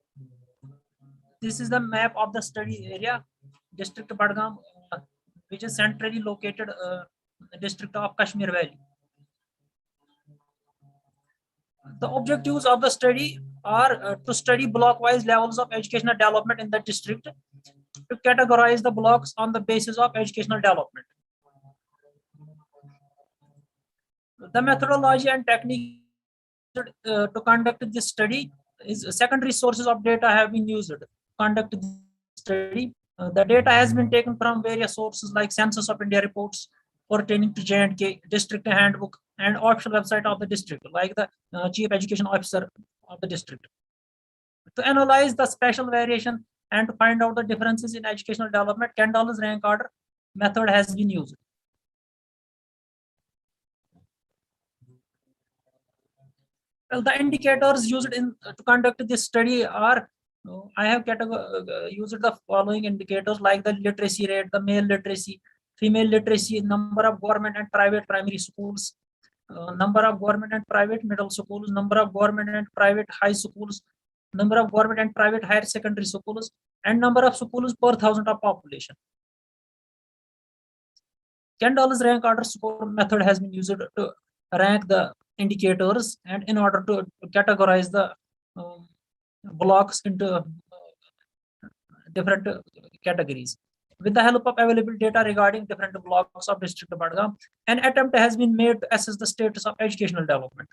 This is the map of the study area, district Badgam, which is centrally located district of Kashmir Valley. The objectives of the study are to study block-wise levels of educational development in the district, to categorize the blocks on the basis of educational development. The methodology and technique to conduct this study secondary sources of data have been used to conduct the study. The data has been taken from various sources like Census of India reports pertaining to J&K, district handbook, and official website of the district, like the chief education officer of the district. To analyze the special variation and to find out the differences in educational development, Kendall's rank order method has been used. Well, the indicators used to conduct this study are, I have used the following indicators like the literacy rate, the male literacy, female literacy, number of government and private primary schools, number of government and private middle schools, number of government and private high schools, number of government and private higher secondary schools, and number of schools per 1,000 of population. Kendall's rank order score method has been used to rank the indicators and in order to categorize the blocks into different categories. With the help of available data regarding different blocks of District of Badgam, an attempt has been made to assess the status of educational development.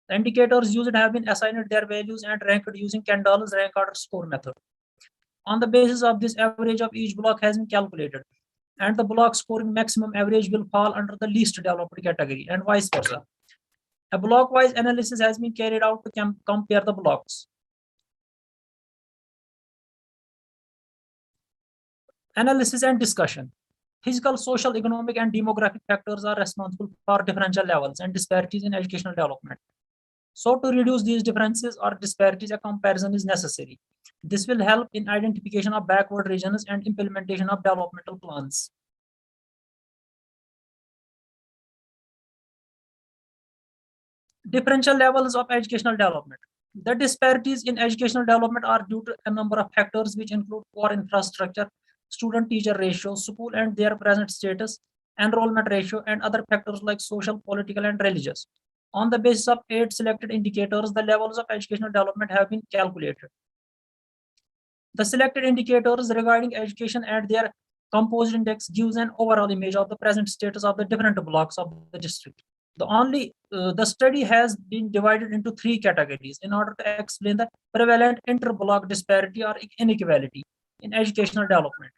The indicators used have been assigned their values and ranked using Kendall's rank order score method. On the basis of this, average of each block has been calculated, and the block scoring maximum average will fall under the least developed category and vice versa. A block-wise analysis has been carried out to compare the blocks. Analysis and discussion. Physical, social, economic, and demographic factors are responsible for differential levels and disparities in educational development. So to reduce these differences or disparities, a comparison is necessary. This will help in identification of backward regions and implementation of developmental plans. Differential levels of educational development. The disparities in educational development are due to a number of factors which include poor infrastructure, student-teacher ratio, school and their present status, enrollment ratio, and other factors like social, political, and religious. On the basis of 8 selected indicators, the levels of educational development have been calculated. The selected indicators regarding education and their composite index gives an overall image of the present status of the different blocks of the district. The study has been divided into 3 categories in order to explain the prevalent inter-block disparity or inequality in educational development.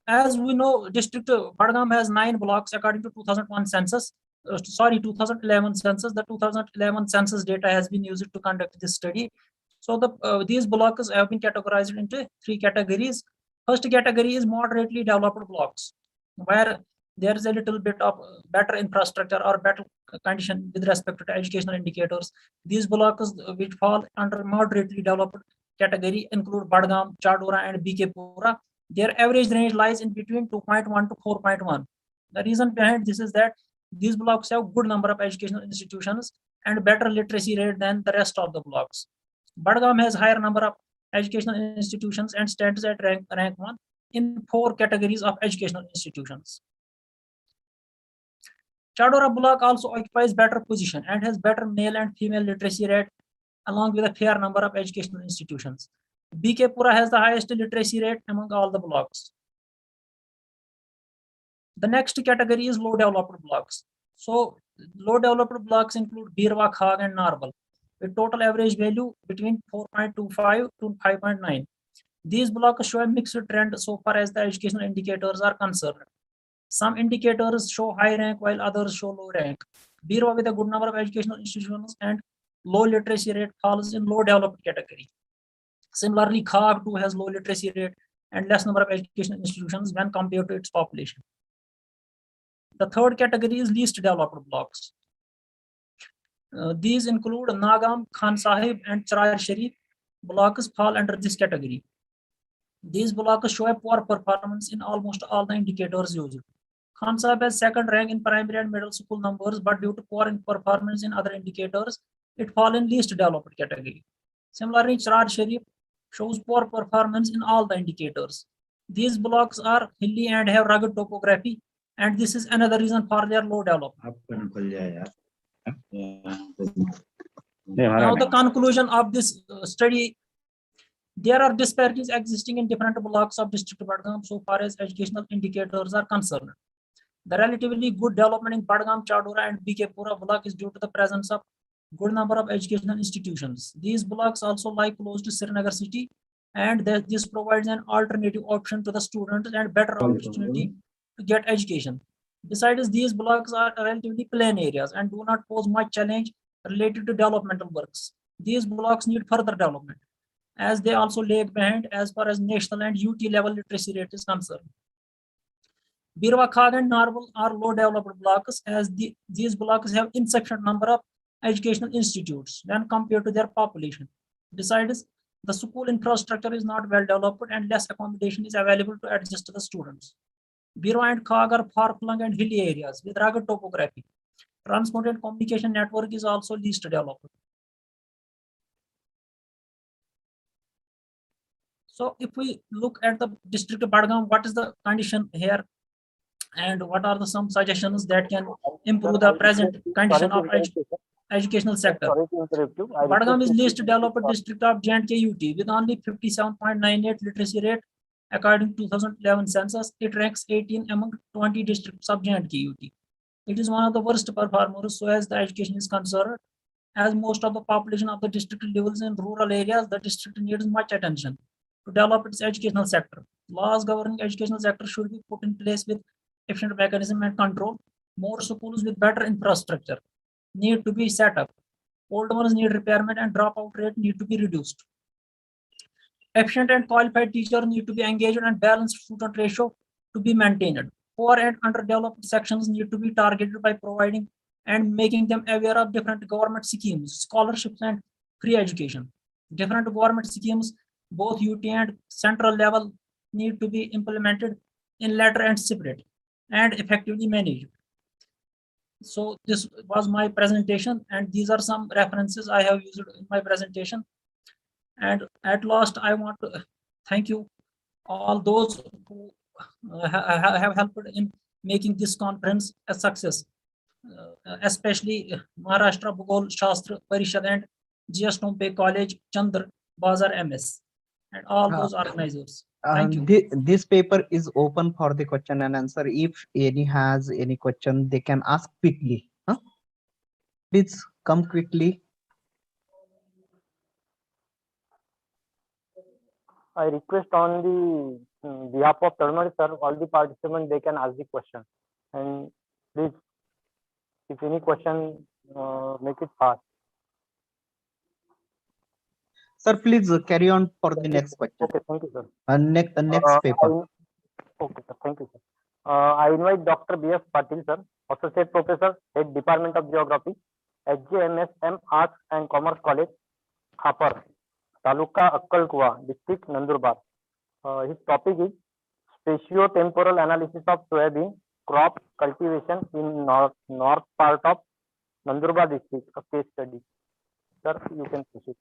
As we know, District Badgam has 9 blocks according to 2001 census. 2011 census. The 2011 census data has been used to conduct this study. So these blocks have been categorized into 3 categories. First category is moderately developed blocks, where there is a little bit of better infrastructure or better condition with respect to educational indicators. These blocks which fall under moderately developed category include Badgam, Chadora, and BK Pura. Their average range lies in between 2.1 to 4.1. The reason behind this is that these blocks have good number of educational institutions and better literacy rate than the rest of the blocks. Badgam has higher number of educational institutions and stands at rank 1 in 4 categories of educational institutions. Chadora block also occupies better position and has better male and female literacy rate along with a fair number of educational institutions. BK Pura has the highest literacy rate among all the blocks. The next category is low developed blocks. So low developed blocks include Birwa, Khag, and Narwal, with total average value between 4.25 to 5.9. These blocks show a mixed trend so far as the educational indicators are concerned. Some indicators show high rank while others show low rank. Birwa, with a good number of educational institutions and low literacy rate, falls in low developed category. Similarly, Khag too has low literacy rate and less number of educational institutions when compared to its population. The third category is least developed blocks. These include Nagam, Khan Sahib, and Charar Sharif. Blocks fall under this category. These blocks show a poor performance in almost all the indicators used. Khan Sahib has second rank in primary and middle school numbers, but due to poor performance in other indicators, it falls in least developed category. Similarly, Charar Sharif shows poor performance in all the indicators. These blocks are hilly and have rugged topography, and this is another reason for their low development. Now the conclusion of this study: there are disparities existing in different blocks of District Badgam so far as educational indicators are concerned. The relatively good development in Badgam, Chadora, and Bikepura block is due to the presence of good number of educational institutions. These blocks also lie close to Srinagar city, and this provides an alternative option to the students and better opportunity to get education. Besides, these blocks are relatively plain areas and do not pose much challenge related to developmental works. These blocks need further development, as they also lag behind as far as national and UT level literacy rate is concerned. Birwa Khag and Narwal are low developed blocks, as these blocks have insufficient number of educational institutes when compared to their population. Besides, the school infrastructure is not well developed and less accommodation is available to adjust to the students. Birwa and Khag are far-flung and hilly areas with rugged topography. Transport and communication network is also least developed. So if we look at the district of Badgam, what is the condition here and what are some suggestions that can improve the present condition of educational sector? Sorry to interrupt you. Badgam is least developed district of J&K UT with only 57.98 literacy rate. According to 2011 census, it ranks 18 among 20 districts of J&K UT. It is one of the worst performers so as the education is concerned. As most of the population of the district lives in rural areas, the district needs much attention to develop its educational sector. Laws governing educational sector should be put in place with efficient mechanism and control. More schools with better infrastructure need to be set up. Old ones need repairment and dropout rate need to be reduced. Efficient and qualified teachers need to be engaged and balanced student ratio to be maintained. Poor and underdeveloped sections need to be targeted by providing and making them aware of different government schemes, scholarships, and free education. Different government schemes, both UT and central level, need to be implemented in letter and spirit and effectively managed. So this was my presentation, and these are some references I have used in my presentation. And at last, I want to thank you all those who have helped in making this conference a success, especially Maharashtra Bhugol Shastra Parishad and GS Tompe College, Chandra Bazar MS, and all those organizers. Thank you. This paper is open for the question and answer. If any has any question, they can ask quickly. Please come quickly. I request on the behalf of Tarmari sir, all the participants, they can ask the question. And please, if any question, make it fast. Sir, please carry on for the next question. Okay, thank you, sir. Next paper. Okay, sir. Thank you, sir. I invite Dr. B.S. Patil, sir, Associate Professor, Head Department of Geography, HJMSM Arts and Commerce College, Khapar, Taluka Akkalkuwa, District Nandurbar. His topic is Spatio-temporal analysis of soybean crop cultivation in north part of Nandurbar district, a case study. Sir, you can proceed.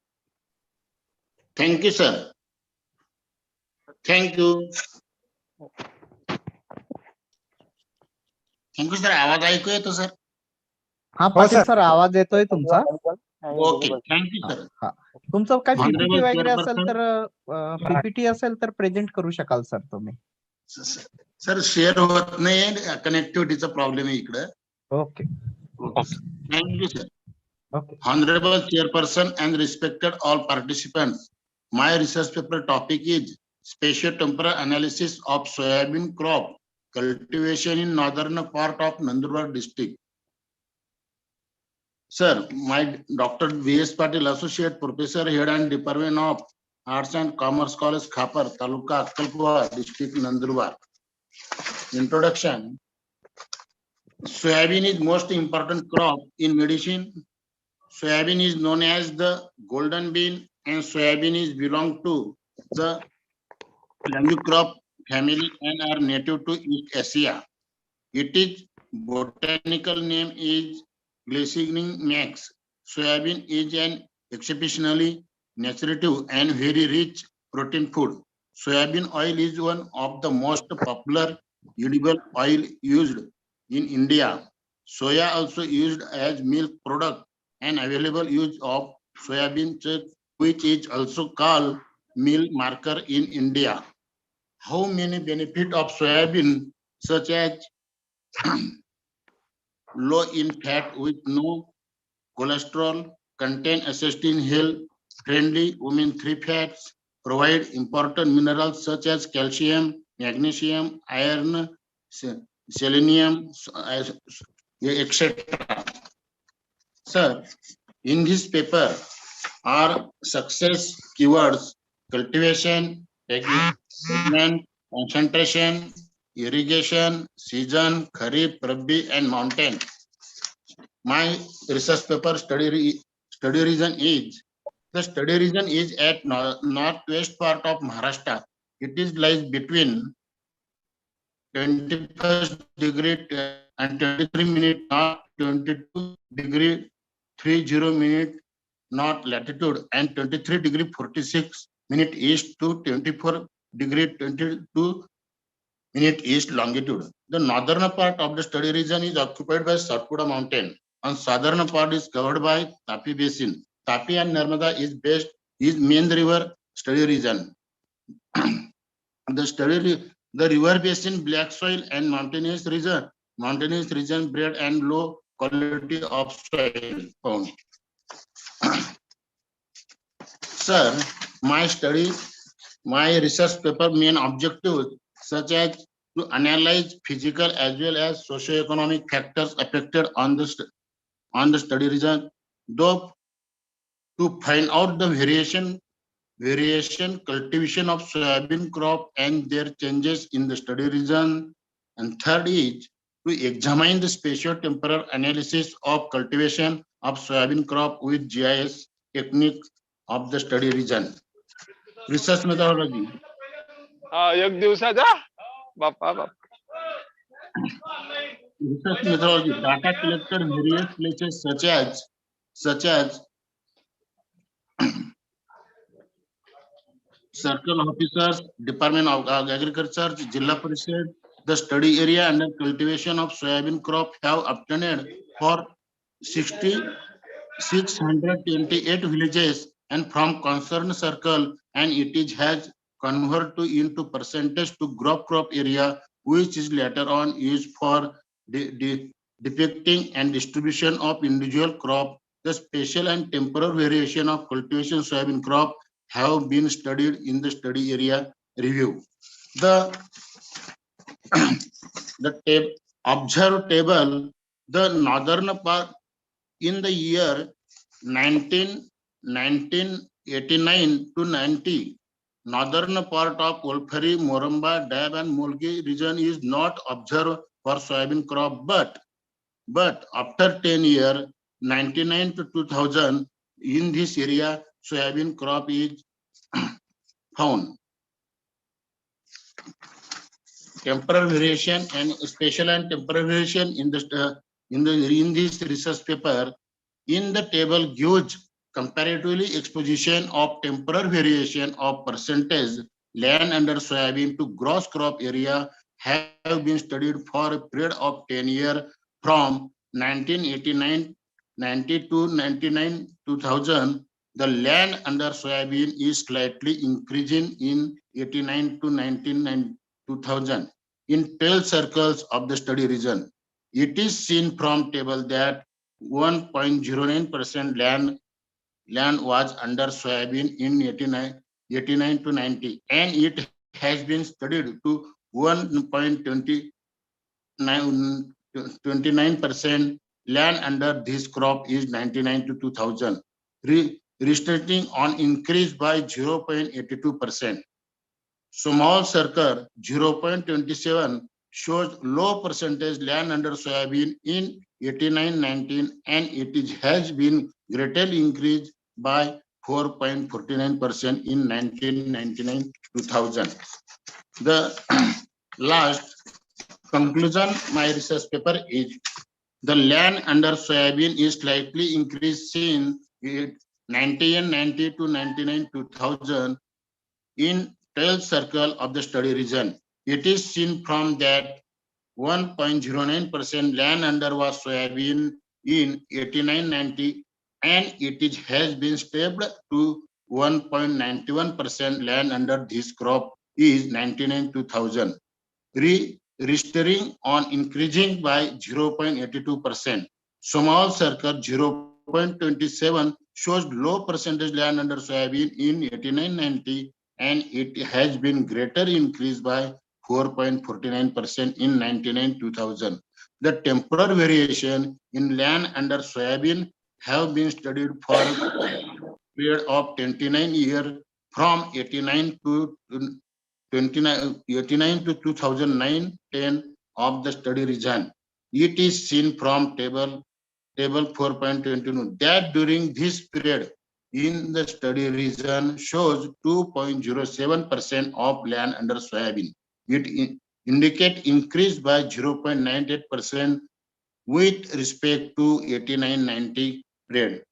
Thank you, sir. Thank you. Thank you sir. आवाज ऐकू येतो sir? हा Patil sir, आवाज येतोय तुमचा. Okay, thank you sir. तुमचं काय PPT वगैरे असेल तर पीपीटी असेल तर प्रेझेंट करू शकाल सर तुम्ही. सर शेअर होत नाही, कनेक्टिव्हिटीचा प्रॉब्लेम आहे इकडे. Okay, thank you sir. okay. Honorable Chairperson and respected all participants, my research paper topic is spatio-temporal analysis of soybean crop cultivation in northern part of Nandurbar district. Sir, my Dr. V.S. Patil, Associate Professor, Head and Department of Arts and Commerce College, Khapar, Taluka Akkalkuwa, District Nandurbar. Introduction. Soybean is most important crop in medicine. Soybean is known as the golden bean, and soybean is belong to the plantain crop family and are native to East Asia. Its botanical name is Glycine max. Soybean is an exceptionally nutritive and very rich protein food. Soybean oil is one of the most popular edible oil used in India. Soya also used as milk product and available use of soybean church, which is also called meal marker in India. How many benefits of soybean, such as low in fat with no cholesterol, contain assisting health friendly omega-3 fats, provide important minerals such as calcium, magnesium, iron, selenium, etc. Sir, in this paper are success keywords: cultivation, pregnant, concentration, irrigation, season, kharif, rabi, and mountain. My research paper study region is, the study region is at northwest part of Maharashtra. It is lies between 21st degree and 23 minute north, 22 degree 30 minute north latitude, and 23 degree 46 minute east to 24 degree 22 minute east longitude. The northern part of the study region is occupied by Satpura mountain, and southern part is covered by Tapi basin. Tapi and Narmada is main river study region. The river basin, black soil, and mountainous region bread and low quality of soil found. Sir, my research paper main objective such as to analyze physical as well as socio-economic factors affected on the study region, though to find out the variation cultivation of soybean crop and their changes in the study region. And third is to examine the spatio-temporal analysis of cultivation of soybean crop with GIS techniques of the study region. Research methodology. एक दिवसाचा बाप्पा बाप. Research methodology, data collected various places such as circle officers, Department of Agriculture, Jilla Parishad. The study area under cultivation of soybean crop have obtained for 628 villages and from concerned circle, and it has converted into percentage to crop area, which is later on used for depicting and distribution of individual crop. The spatial and temporal variation of cultivation soybean crop have been studied in the study area review. The observed table, the northern part in the year 1989 to 90, northern part of Olphari, Moramba, Dab, and Molgi region is not observed for soybean crop, but after 10 years, 99 to 2000, in this area, soybean crop is found. Temporal variation and spatial and temporal variation in this research paper in the table gives comparatively exposition of temporal variation of percentage land under soybean to gross crop area have been studied for a period of 10 years from 1989 to 99 2000. The land under soybean is slightly increasing in 89 to 19 2000 in 12 circles of the study region. It is seen from table that 1.09% land was under soybean in 89 to 90, and it has been studied to 1.29% land under this crop is 99 to 2000, restricting on increase by 0.82%. Small circle 0.27 shows low percentage land under soybean in 89-19, and it has been greatly increased by 4.49% in 1999-2000. The last conclusion, my research paper is the land under soybean is slightly increased in 1990 to 99-2000 in 12 circle of the study region. It is seen from that 1.09% land under was soybean in 89-90, and it has been stable to 1.91% land under this crop is 99-2000. registering on increasing by 0.82%. Small circle 0.27 shows low percentage land under soybean in 89-90, and it has been greater increase by 4.49% in 99-2000. The temporal variation in land under soybean have been studied for a period of 29 years from 89 to 2009-10 of the study region. It is seen from table 4.22 that during this period in the study region shows 2.07% of land under soybean. It indicate increase by 0.98% with respect to 89-90 period.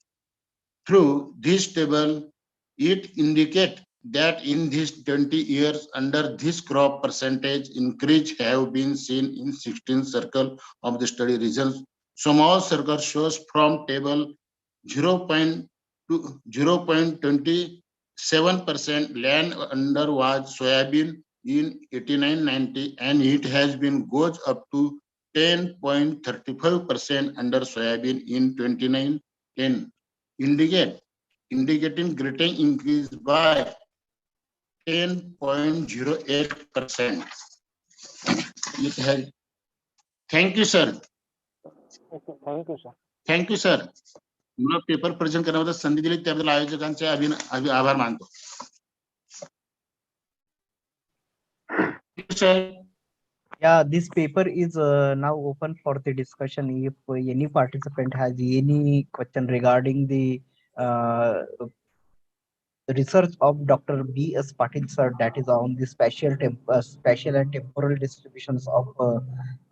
Through this table, it indicate that in these 20 years under this crop percentage increase have been seen in 16 circle of the study regions. Small circle shows from table 0.27% land under was soybean in 89-90, and it has been goes up to 10.35% under soybean in 29-10, indicating greater increase by 10.08%. It has. Thank you, sir. Okay, thank you, sir. Thank you, sir. मला paper present करण्याबद्दल संधी दिली त्याबद्दल आयोजकांचे आभार मानतो. Sir. Yeah, this paper is now open for the discussion. If any participant has any question regarding the research of Dr. B.S. Patil sir, that is on the spatial and temporal distributions of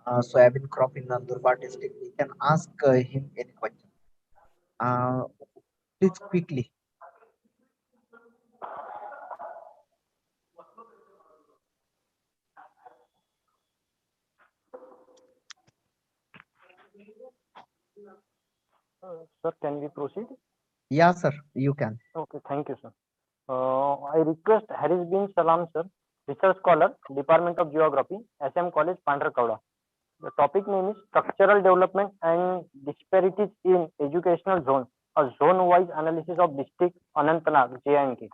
soybean crop in Nandurbar district, we can ask him any question. Please quickly. Sir, can we proceed? Yeah, sir, you can. Okay, thank you, sir. I request Haris bin Salam, sir, research scholar, Department of Geography, SM College, Pandrakauda. The topic name is Structural Development and Disparities in Educational Zones, a zone-wise analysis of district Anantnag, J&K,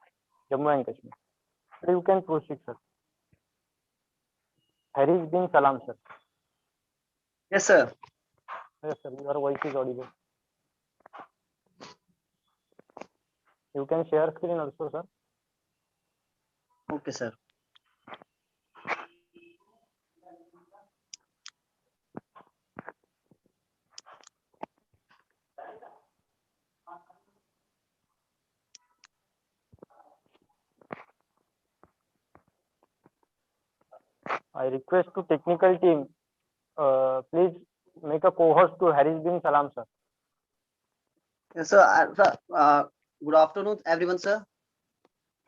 Jammu and Kashmir. So you can proceed, sir. Haris bin Salam, sir. Yes, sir. Yes, sir, your voice is audible. You can share screen also, sir. Okay, sir. I request to technical team, please make a co-host to Haris bin Salam, sir. Yes, sir. Good afternoon, everyone, sir.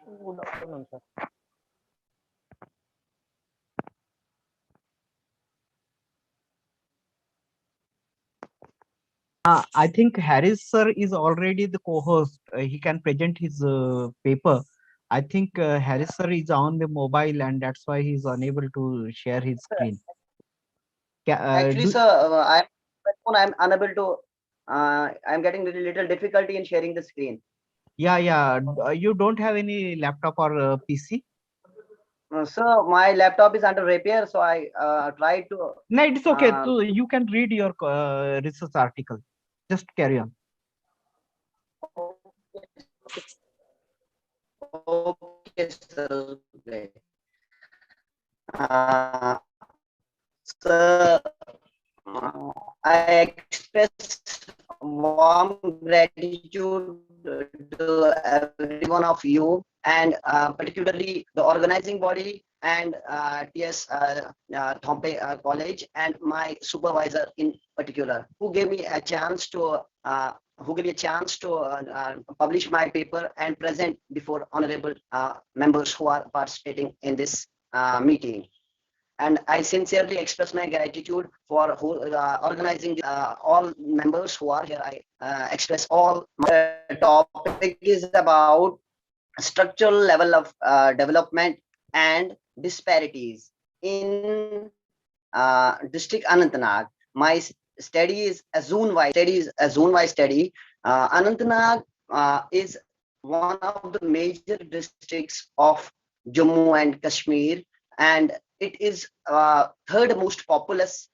Good afternoon, sir. I think Harris sir is already the co-host. He can present his paper. I think Harris sir is on the mobile and that's why he's unable to share his screen. Actually, sir, I'm unable to. I'm getting little difficulty in sharing the screen. Yeah. You don't have any laptop or PC? Sir, my laptop is under repair, so I tried to. No, it's okay. So you can read your research article. Just carry on. Okay, sir. Okay. Sir, I express warm gratitude to every one of you, and particularly the organizing body and TS Thompe College and my supervisor in particular, who gave me a chance to publish my paper and present before honorable members who are participating in this meeting. And I sincerely express my gratitude for organizing all members who are here. I express all. My topic is about structural level of development and disparities in district Anantnag. My study is a zone-wise study. Anantnag is one of the major districts of Jammu and Kashmir, and it is third most populous.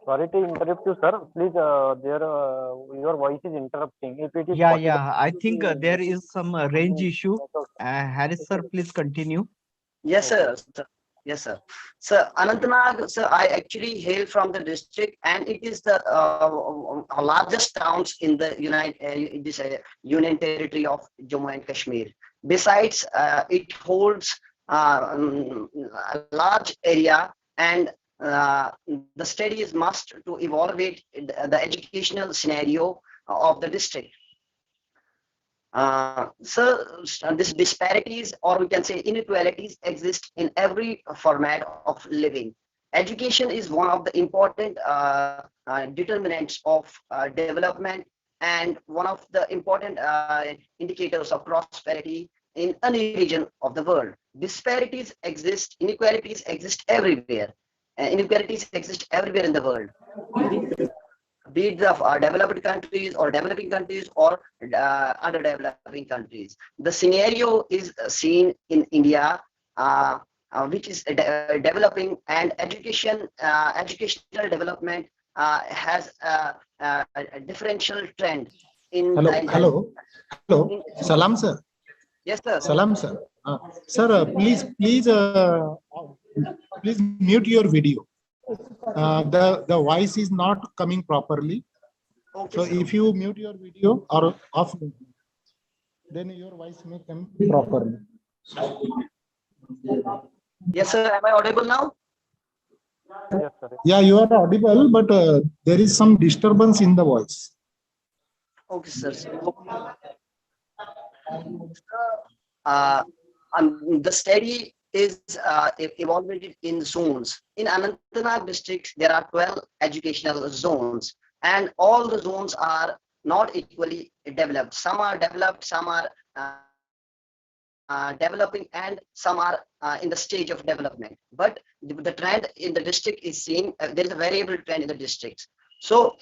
Sorry to interrupt you, sir. Please, your voice is interrupting. If it is Yeah, possible, yeah. I think there is some range issue. Okay. Harris sir, please continue. Yes, sir. Yes, sir. Sir, Anantnag, sir, I actually hail from the district, and it is the largest towns in the Union Territory of Jammu and Kashmir. Besides, it holds a large area, and the study is must to evaluate the educational scenario of the district. So these disparities, or we can say inequalities, exist in every format of living. Education is one of the important determinants of development, and one of the important indicators of prosperity in any region of the world. Disparities exist, inequalities exist everywhere. Inequalities exist everywhere in the world, be it the developed countries or developing countries or underdeveloping countries. The scenario is seen in India, which is developing, and educational development has a differential trend. Hello. Salam, sir. Yes, sir. Salam, sir. Sir, please mute your video. The voice is not coming properly. Okay, So sir. if you mute your video or off, then your voice may come properly. Yes, sir. Am I audible now? Yes, sir. Yeah, you are audible, but there is some disturbance in the voice. Okay, sir. The study is evaluated in zones. In Anantnag district, there are 12 educational zones, and all the zones are not equally developed. Some are developed, some are developing, and some are in the stage of development. But the trend in the district is seen, there is a variable trend in the districts. So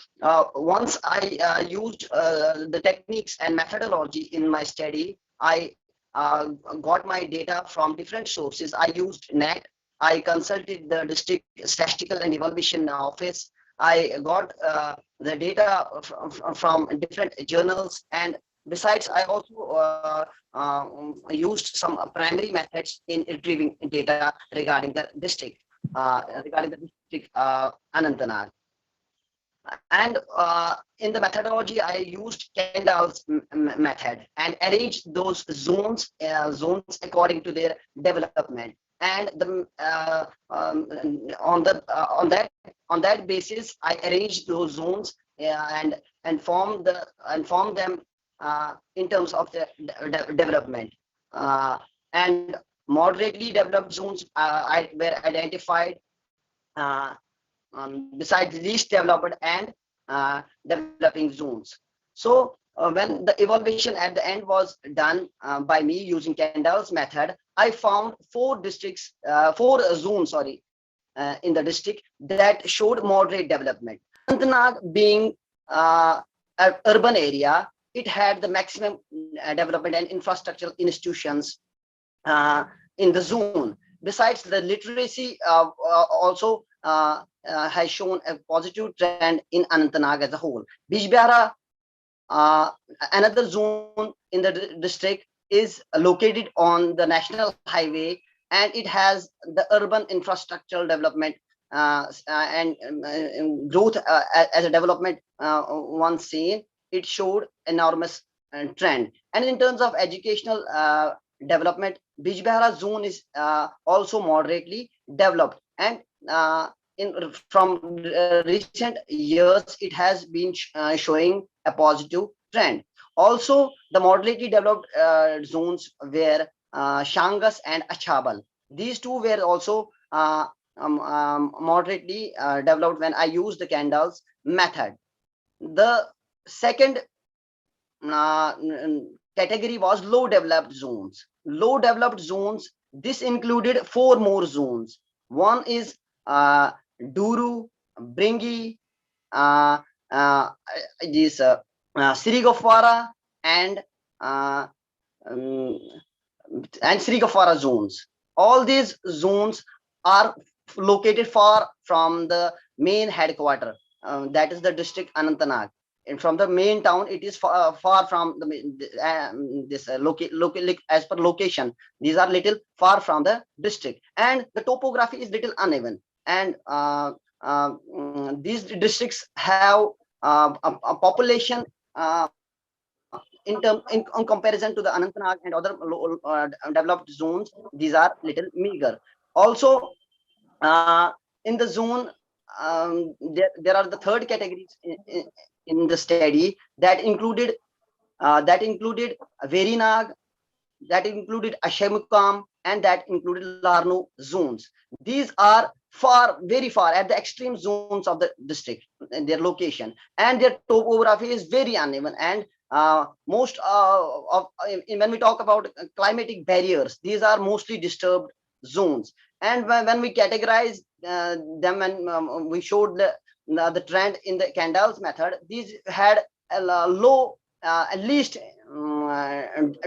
once I used the techniques and methodology in my study, I got my data from different sources. I used NET. I consulted the district statistical and evaluation office. I got the data from different journals, and besides, I also used some primary methods in retrieving data regarding the district, Anantnag. And in the methodology, I used Kendall's method and arranged those zones according to their development. And on that basis, I arranged those zones and formed them in terms of the development. And moderately developed zones were identified. Besides least developed and developing zones. So when the evaluation at the end was done by me using Kendall's method, I found four zones, in the district that showed moderate development. Anantnag being an urban area, it had the maximum development and infrastructural institutions in the zone. Besides, the literacy also has shown a positive trend in Anantnag as a whole. Bijbehara, another zone in the district, is located on the national highway, and it has the urban infrastructural development and growth as a development once seen. It showed enormous trend. And in terms of educational development, Bijbehara zone is also moderately developed, and from recent years, it has been showing a positive trend. Also, the moderately developed zones were Shangas and Achabal. These two were also moderately developed when I use the candles method. The second category was low developed zones. Low developed zones, this included 4 more zones. One is Duru, Bringi, this Sirigofwara and um, Srigafara zones. All these zones are located far from the main headquarter, that is the district Anantnag. And from the main town, it is far from this as per location. These are little far from the district, and the topography is little uneven. And these districts have a population in comparison to the Anantnag and other developed zones. These are little meager. Also, in the zone, there are the third categories in the study that included Verinag, that included Ashemukam, and that included Larno zones. These are very far at the extreme zones of the district, their location, and their topography is very uneven. And most when we talk about climatic barriers, these are mostly disturbed zones. And when we categorize them, and we showed the trend in the Candles method, these had a low at least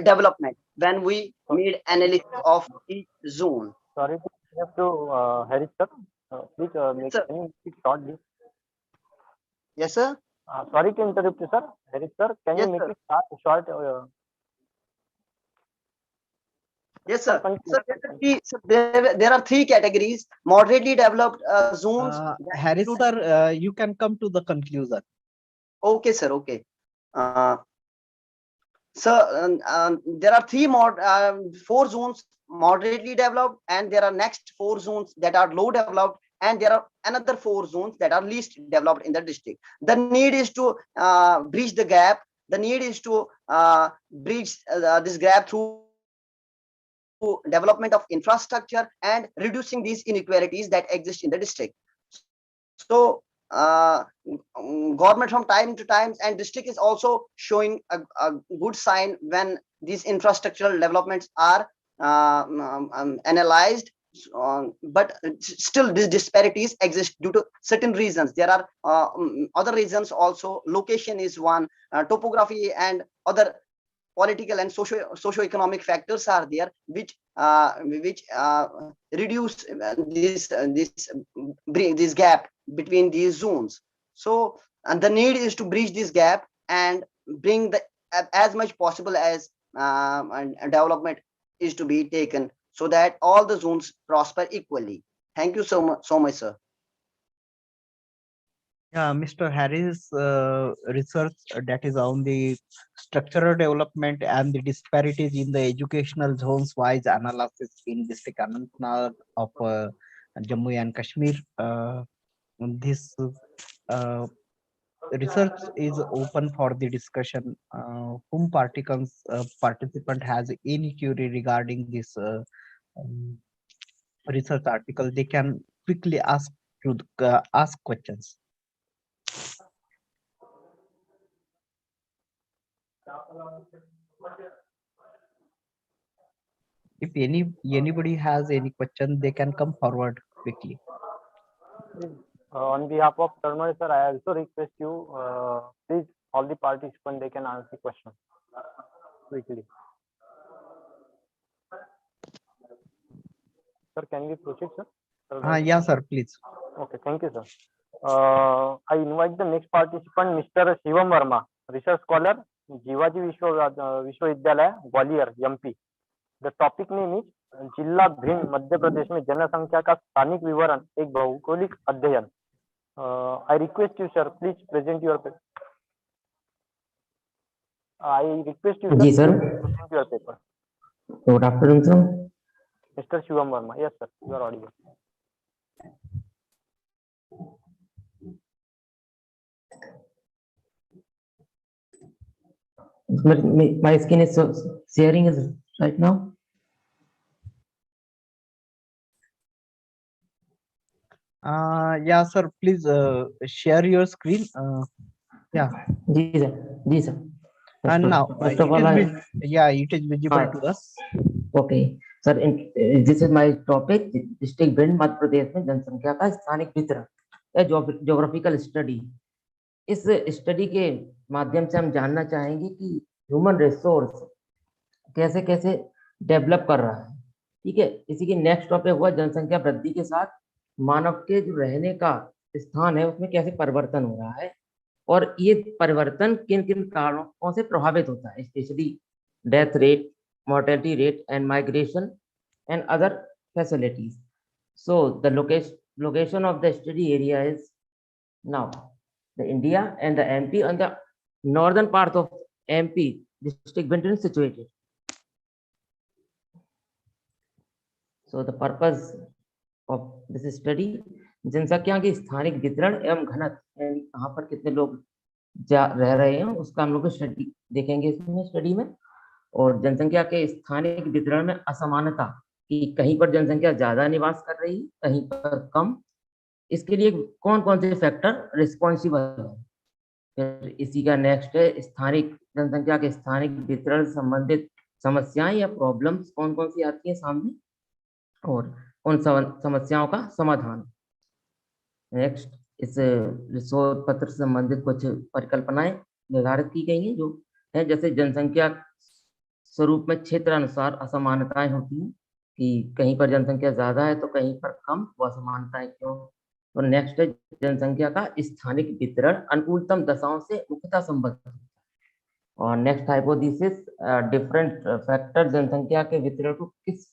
development when we made analysis of each zone. Sorry to interrupt to Harris sir. Please make Sir. can you speak shortly? Yes, sir. Sorry to interrupt you, sir. Harris sir, can Yes, you make sir. it short? Yes, sir. Continue. So there are 3 categories: moderately developed zones. that Harris include- sir, you can come to the conclusion. Okay, sir. Okay. There are 4 zones moderately developed, and there are next 4 zones that are low developed, and there are another 4 zones that are least developed in the district. The need is to bridge the gap. The need is to bridge this gap through development of infrastructure and reducing these inequalities that exist in the district. So government from time to time and district is also showing a good sign when these infrastructural developments are analyzed, but still these disparities exist due to certain reasons. There are other reasons also. Location is one, topography and other political and socio-economic factors are there, which reduce this gap between these zones. So, and the need is to bridge this gap and bring the as much possible as development is to be taken, so that all the zones prosper equally. Thank you so much, sir. Yeah, Mr. Harris research that is on the structural development and the disparities in the educational zones wise analysis in district Anantnag of Jammu and Kashmir. This research is open for the discussion. Whom participant has any query regarding this research article, they can quickly ask questions. If anybody has any question, they can come forward quickly. On behalf of Sharma sir, I also request you, please, all the participants, they can answer question quickly. Sir, can we proceed, sir? Yeah, sir, please. Okay, thank you, sir. I invite the next participant, Mr. Shivam Verma, research scholar, Jivaji Vishwavidyalaya, Gwalior, MP. The topic name is जिला भिन्न मध्य प्रदेश में जनसंख्या का स्थानिक विवरण एक भौगोलिक अध्ययन. I request you, sir, please present your paper. I request you, जी sir, sir. present your paper. Good afternoon, sir. Mr. Shivam Verma, yes, sir, you are audible. My screen is sharing is right now. Yeah, sir, please share your screen. Yeah, जी sir and now first of all yeah, it is visible to us. Okay sir this is my topic district Bhind Madhya Pradesh में जनसंख्या का स्थानिक वितरण या geographical study. इस study के माध्यम से हम जानना चाहेंगे कि ह्यूमन रिसोर्स कैसे कैसे डेवलप कर रहा है। ठीक है, इसी की नेक्स्ट टॉपिक हुआ जनसंख्या वृद्धि के साथ मानव के जो रहने का स्थान है उसमें कैसे परिवर्तन हो रहा है और ये परिवर्तन किन किन कारणों से प्रभावित होता है, specially death rate, mortality rate and migration and other facilities. So the location of the study area is now the India and the MP on the northern part of MP district Benton situated. So the purpose of this study जनसंख्या की स्थानिक वितरण एवं घनत्व, यानी कहाँ पर कितने लोग रह रहे हैं उसका हम लोग स्टडी देखेंगे इसमें स्टडी में। और जनसंख्या के स्थानिक वितरण में असमानता कि कहीं पर जनसंख्या ज्यादा निवास कर रही है कहीं पर कम, इसके लिए कौन कौन से फैक्टर रिस्पॉन्सिबल है। फिर इसी का नेक्स्ट है स्थानिक जनसंख्या के स्थानिक वितरण संबंधित समस्याएं या प्रॉब्लम्स कौन कौन सी आती है सामने और उन समस्याओं का समाधान। नेक्स्ट इस रिसोर्स पत्र से संबंधित कुछ परिकल्पनाएं निर्धारित की गई हैं जो है, जैसे जनसंख्या स्वरूप में क्षेत्र अनुसार असमानताएं होती हैं कि कहीं पर जनसंख्या ज्यादा है तो कहीं पर कम, वो असमानताएं क्यों। तो नेक्स्ट है जनसंख्या का स्थानिक वितरण अनुकूलतम दशाओं से मुख्यतः संबंधित है। और नेक्स्ट हाइपोथेसिस डिफरेंट फैक्टर जनसंख्या के वितरण को किस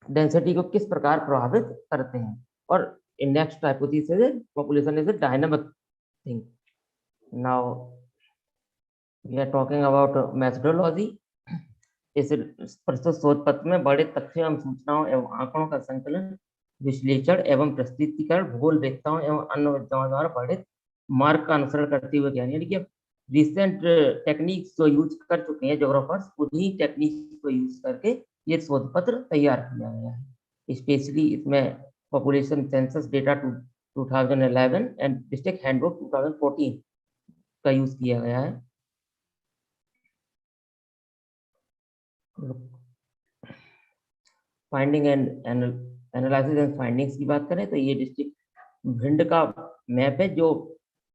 डेंसिटी को किस प्रकार प्रभावित करते हैं। और नेक्स्ट हाइपोथेसिस है population is a dynamic thing. Now we are talking about methodology. इस प्रस्तुत शोध पत्र में बड़े तथ्यों एवं सूचनाओं एवं आंकड़ों का संकलन, विश्लेषण एवं प्रस्तुतिकरण भूगोल वेत्ताओं एवं अन्य विद्वानों द्वारा वर्णित मार्ग का अनुसरण करते हुए ज्ञान, यानी कि रिसेंट टेक्निक्स जो यूज कर चुके हैं जोग्राफर्स, उन्हीं टेक्निक्स को यूज करके ये शोध पत्र तैयार किया गया है। स्पेशली इसमें population census data 2011 and district handbook 2014 का यूज किया गया है। Finding and analysis and findings की बात करें तो ये डिस्ट्रिक्ट भिंड का मैप है जो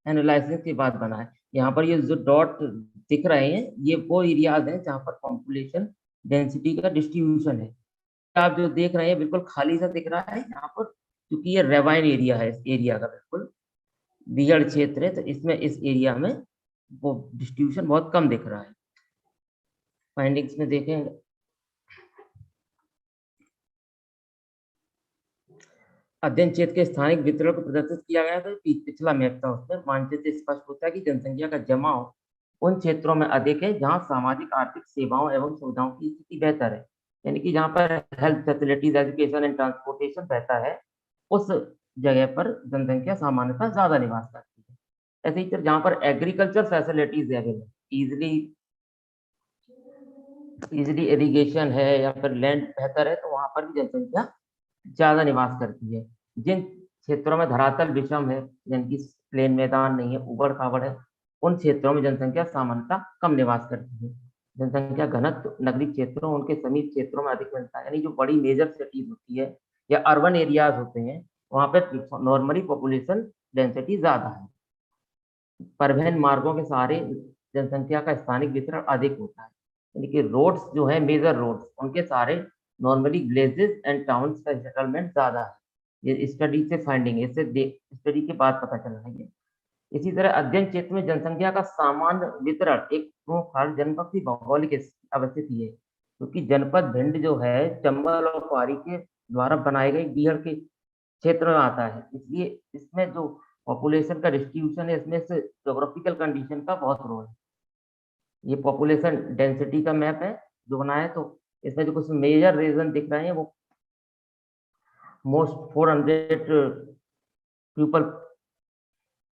एनालिसिस के बाद बना है। यहाँ पर ये जो डॉट दिख रहे हैं ये वो एरियाज हैं जहाँ पर पॉपुलेशन डेंसिटी का डिस्ट्रीब्यूशन है। आप जो देख रहे हैं बिल्कुल खाली सा दिख रहा है यहाँ पर, क्योंकि ये रेवाइन एरिया है, इस एरिया का बिल्कुल बिजड़ क्षेत्र है, तो इसमें इस एरिया में वो डिस्ट्रीब्यूशन बहुत कम दिख रहा है। फाइंडिंग्स में देखें अध्ययन क्षेत्र के स्थानिक वितरण को प्रदर्शित किया गया था। पिछला मैप था उसमें मानचित्र स्पष्ट होता है कि जनसंख्या का जमाव उन क्षेत्रों में अधिक है जहां सामाजिक आर्थिक सेवाओं एवं सुविधाओं की स्थिति बेहतर है, यानी कि जहां पर health facilities, education and transportation रहता है उस जगह पर जनसंख्या सामान्यतः ज्यादा निवास करती है। ऐसे ही जहां पर agriculture facilities available, easily irrigation है या फिर लैंड बेहतर है तो वहां पर भी जनसंख्या ज्यादा निवास करती है। जिन क्षेत्रों में धरातल विषम है, जिनकी प्लेन मैदान नहीं है, उबड़ खाबड़ है, उन क्षेत्रों में जनसंख्या सामान्यतः कम निवास करती है। जनसंख्या घनत्व नगरीय क्षेत्रों उनके समीप क्षेत्रों में अधिक मिलता है, यानी जो बड़ी मेजर सिटीज होती है या अर्बन एरियाज होते हैं वहां पे नॉर्मली पॉपुलेशन डेंसिटी ज्यादा है। परिवहन मार्गों के सहारे जनसंख्या का स्थानिक वितरण अधिक होता है, यानी कि रोड्स जो है मेजर रोड्स उनके सहारे नॉर्मली विलेजेस एंड टाउन्स का सेटलमेंट ज्यादा है। ये स्टडी से फाइंडिंग है, इससे स्टडी के बाद पता चल रहा है। इसी तरह अध्ययन क्षेत्र में जनसंख्या का सामान्य वितरण एक प्रमुख कारण जनपद की भौगोलिक अवस्थिति है, क्योंकि जनपद भिंड जो है चंबल और पारी के द्वारा बनाए गए बिहार के क्षेत्र में आता है, इसलिए इसमें जो पॉपुलेशन का डिस्ट्रीब्यूशन है इसमें से ज्योग्राफिकल कंडीशन का बहुत रोल है। ये पॉपुलेशन डेंसिटी का मैप है जो बनाया है, तो इसमें जो कुछ मेजर रीजन दिख रहे हैं वो मोस्ट 400 पीपल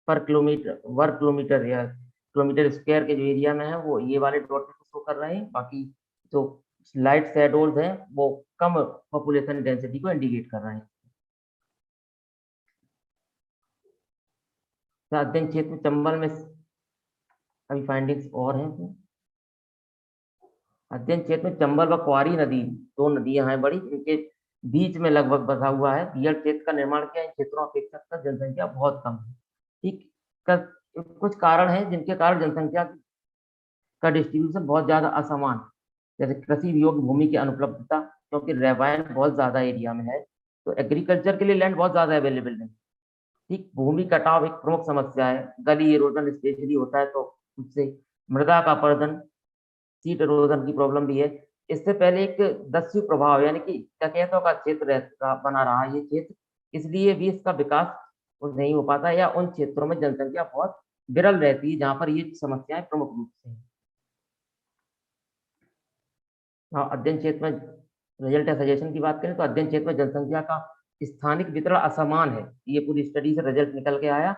पर किलोमीटर वर्ग किलोमीटर या किलोमीटर स्क्वायर के जो एरिया में है वो ये वाले डॉट शो कर रहे हैं। बाकी जो लाइट शैडोज हैं वो कम पॉपुलेशन डेंसिटी को इंडिकेट कर रहे हैं। अध्ययन क्षेत्र में चंबल में अभी फाइंडिंग्स और हैं इसमें। अध्ययन क्षेत्र में चंबल व क्वारी नदी, दो नदियां हैं बड़ी, इनके बीच में लगभग बसा हुआ है। बीहड़ क्षेत्र का निर्माण किया, इन क्षेत्रों अपेक्षाकृत जनसंख्या बहुत कम है। ठीक, कुछ कारण हैं जिनके कारण जनसंख्या का डिस्ट्रीब्यूशन बहुत ज्यादा असमान है, जैसे कृषि योग्य भूमि की अनुपलब्धता, क्योंकि रेवायन बहुत ज्यादा एरिया में है, तो एग्रीकल्चर के लिए लैंड बहुत ज्यादा अवेलेबल नहीं। ठीक, भूमि कटाव एक प्रमुख समस्या है, गली एरोजन स्पेशली होता है, तो उससे मृदा का अपरदन, सीट एरोजन की प्रॉब्लम भी है। इससे पहले एक दस्यु प्रभाव यानी कि डकैतों का क्षेत्र बना रहा है ये क्षेत्र, इसलिए भी इसका विकास नहीं हो पाता, या उन क्षेत्रों में जनसंख्या बहुत विरल रहती है जहाँ पर ये समस्याएं प्रमुख रूप से हैं। हाँ, अध्ययन क्षेत्र में रिजल्ट या सजेशन की बात करें तो अध्ययन क्षेत्र में जनसंख्या का स्थानिक वितरण असमान है। ये पूरी स्टडी से रिजल्ट निकल के आया,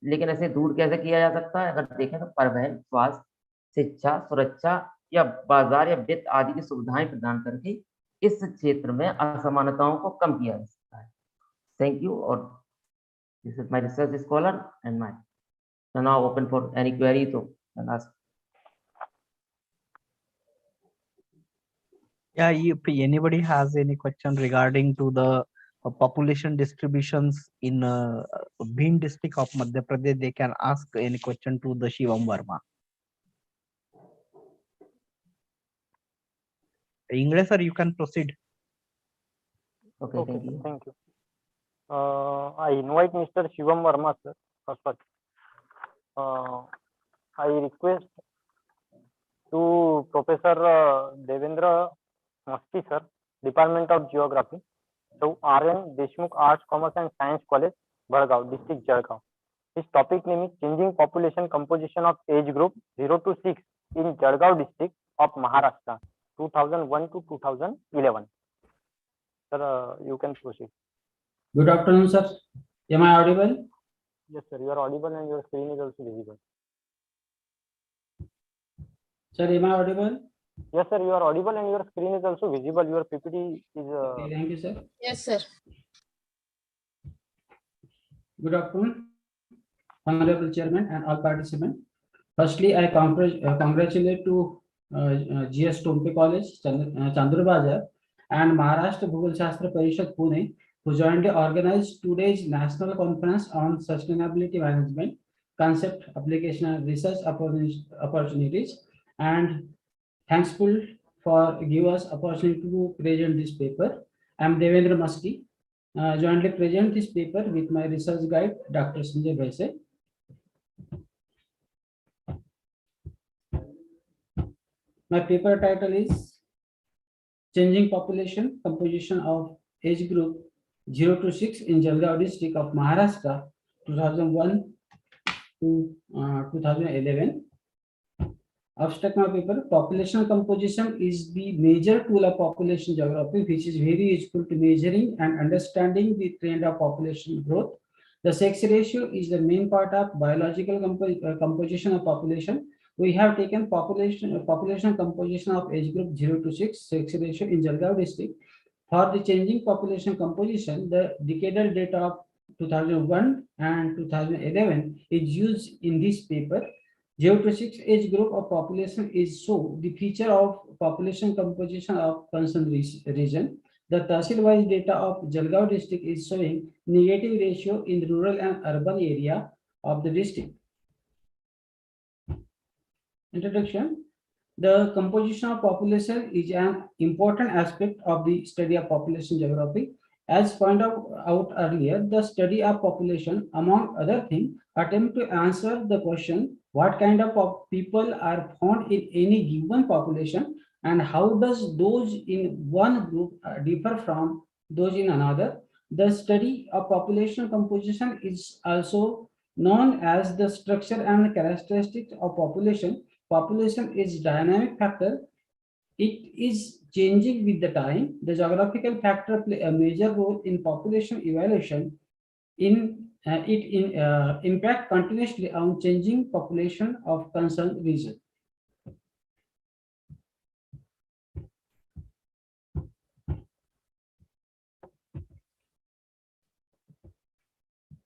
लेकिन ऐसे दूर कैसे किया जा सकता है? अगर देखें तो परिवहन, स्वास्थ्य, शिक्षा, सुरक्षा या बाजार या वित्त आदि की सुविधाएं प्रदान करके इस क्षेत्र में असमानताओं को कम किया जा सकता है। Thank you. और this is my research scholar and my now open for any query, तो ask. Yeah, if anybody has any question regarding to the population distributions in Bhim district of Madhya Pradesh, they can ask any question to the Shivam Verma. English, sir, you can proceed. Okay, thank you. Thank you. I invite Mr. Shivam Verma, sir. First, I request to Professor Devendra Masti, sir, Department of Geography, to R.N. Deshmukh Arts, Commerce and Science College, Bhadgaon, District Jalgaon. His topic name is Changing Population Composition of Age Group 0 to 6 in Jalgaon District of Maharashtra, 2001 to 2011. Sir, you can proceed. Good afternoon, sir. Am I audible? Yes, sir, you are audible and your screen is also visible. Sir, am I audible? Yes, sir, you are audible and your screen is also visible. Your PPT is. Okay, thank you, sir. Yes, sir. Good afternoon, Honorable Chairman and all participants. Firstly, I congratulate to GS Tompe College, Chandra and Maharashtra Bhugol Shastra Parishad Pune, who jointly organized today's National Conference on Sustainability Management, Concept, Application and Research Opportunities, and thankful for give us opportunity to present this paper. I am Devendra Masti, jointly present this paper with my research guide, Dr. Sanjay Bhaise. My paper title is Changing Population Composition of Age Group 0 to 6 in Jalgaon District of Maharashtra, 2001 to 2011. Abstract my paper, population composition is the major tool of population geography, which is very useful to measuring and understanding the trend of population growth. The sex ratio is the main part of biological composition of population. We have taken population composition of age group 0 to 6 sex ratio in Jalgaon district. For the changing population composition, the decadal data of 2001 and 2011 is used in this paper. 0 to 6 age group of population is so the feature of population composition of concerned region. The Tahsil-wise data of Jalgaon district is showing negative ratio in rural and urban area of the district. Introduction. The composition of population is an important aspect of the study of population geography. As pointed out earlier, the study of population, among other things, attempt to answer the question what kind of people are found in any given population and how does those in one group differ from those in another. The study of population composition is also known as the structure and characteristics of population. Population is dynamic factor. It is changing with the time. The geographical factor play a major role in population evaluation. Impact continuously on changing population of concerned region.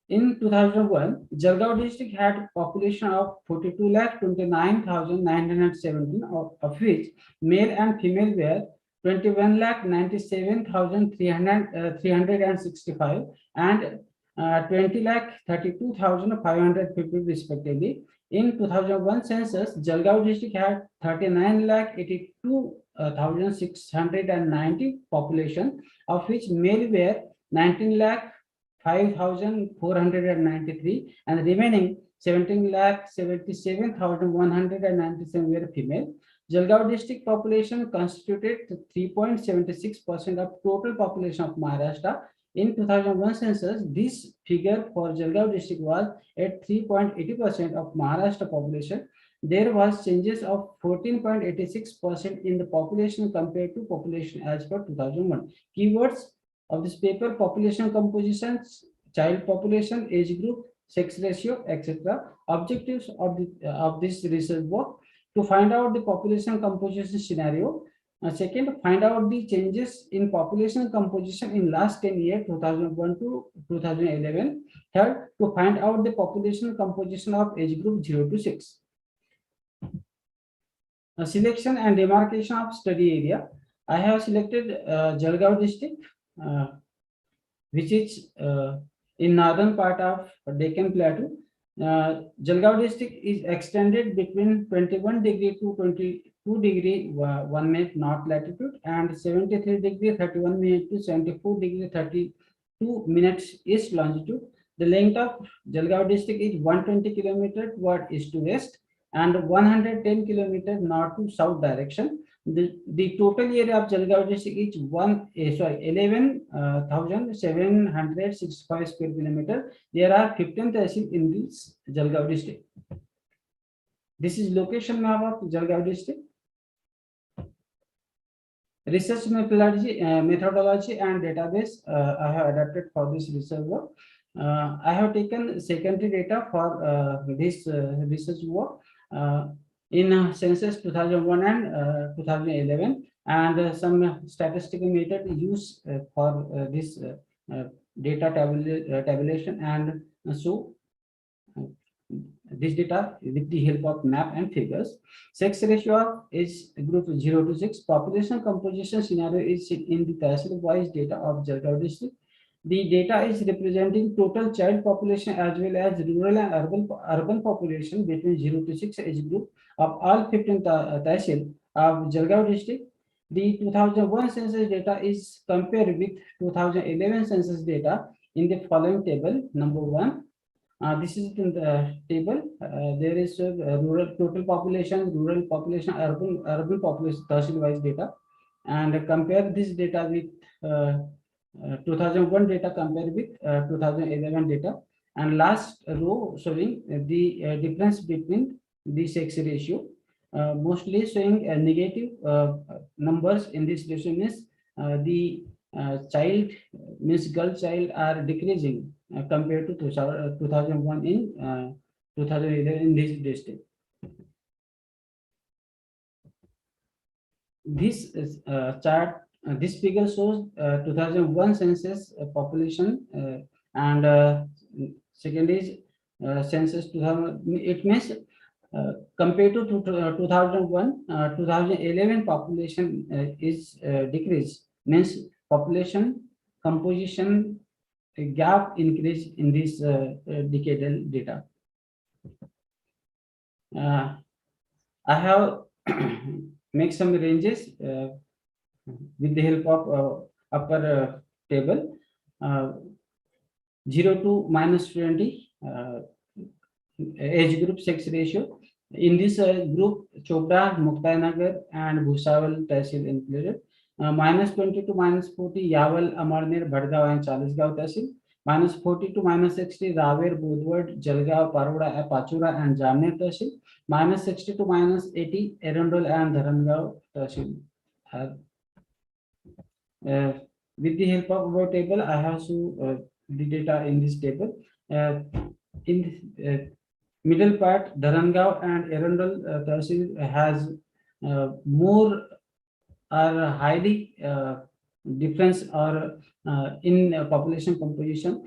In 2001, Jalgaon district had population of 42,29,917, of which male and female were 21,97,365 and 20,32,550 respectively. In 2001 census, Jalgaon district had 39,82,690 population, of which male were 19,05,493 and remaining 17,77,197 were female. Jalgaon district population constituted 3.76% of total population of Maharashtra. In 2001 census, this figure for Jalgaon district was at 3.80% of Maharashtra population. There was changes of 14.86% in the population compared to population as per 2001. Keywords of this paper: population composition, child population, age group, sex ratio, etc. Objectives of this research work: to find out the population composition scenario. Second, find out the changes in population composition in last 10 years, 2001 to 2011. Third, to find out the population composition of age group 0 to 6. Selection and demarcation of study area. I have selected Jalgaon district, which is in northern part of Deccan Plateau. Jalgaon district is extended between 21 degree to 22 degree 1 minute north latitude and 73 degree 31 minute to 74 degree 32 minutes east longitude. The length of Jalgaon district is 120 kilometer toward east to west and 110 kilometer north to south direction. The total area of Jalgaon district is 11,765 square kilometer. There are 15 tehsil in this Jalgaon district. This is location map of Jalgaon district. Research methodology and database I have adapted for this research work. I have taken secondary data for this research work in census 2001 and 2011, and some statistical method used for this data tabulation, and so this data with the help of map and figures. Sex ratio of age group 0 to 6. Population composition scenario is in the tehsil wise data of Jalgaon district. The data is representing total child population as well as rural and urban population between 0 to 6 age group of all 15 tehsil of Jalgaon district. The 2001 census data is compared with 2011 census data in the following table. Number 1. This is in the table. There is rural total population, rural population, urban population tehsil wise data, and compare this data with 2001 data compared with 2011 data, and last row showing the difference between the sex ratio, mostly showing negative numbers in this ratio means the child means girl child are decreasing compared to 2001 in 2011 in this district. This chart. This figure shows 2001 census population, and second is census 2000. It means compared to 2001, 2011 population is decreased. Means population composition gap increase in this decadal data. I have make some ranges with the help of upper table. 0 to -20 age group sex ratio. In this group, Chopra, Muktanagar, and Bhusawal tehsil included. -20 to -40 Yaval, Amarner, Bhadgaon, and Chalisgaon tehsil. -40 to -60 Raver, Budwad, Jalgaon, Paroda, Pachura, and Jamner tehsil. -60 to -80 Erandol and Dharangaon tehsil. With the help of our table, I have shown the data in this table. In the middle part, Dharangaon and Erandol tehsil has more or highly difference or in population composition.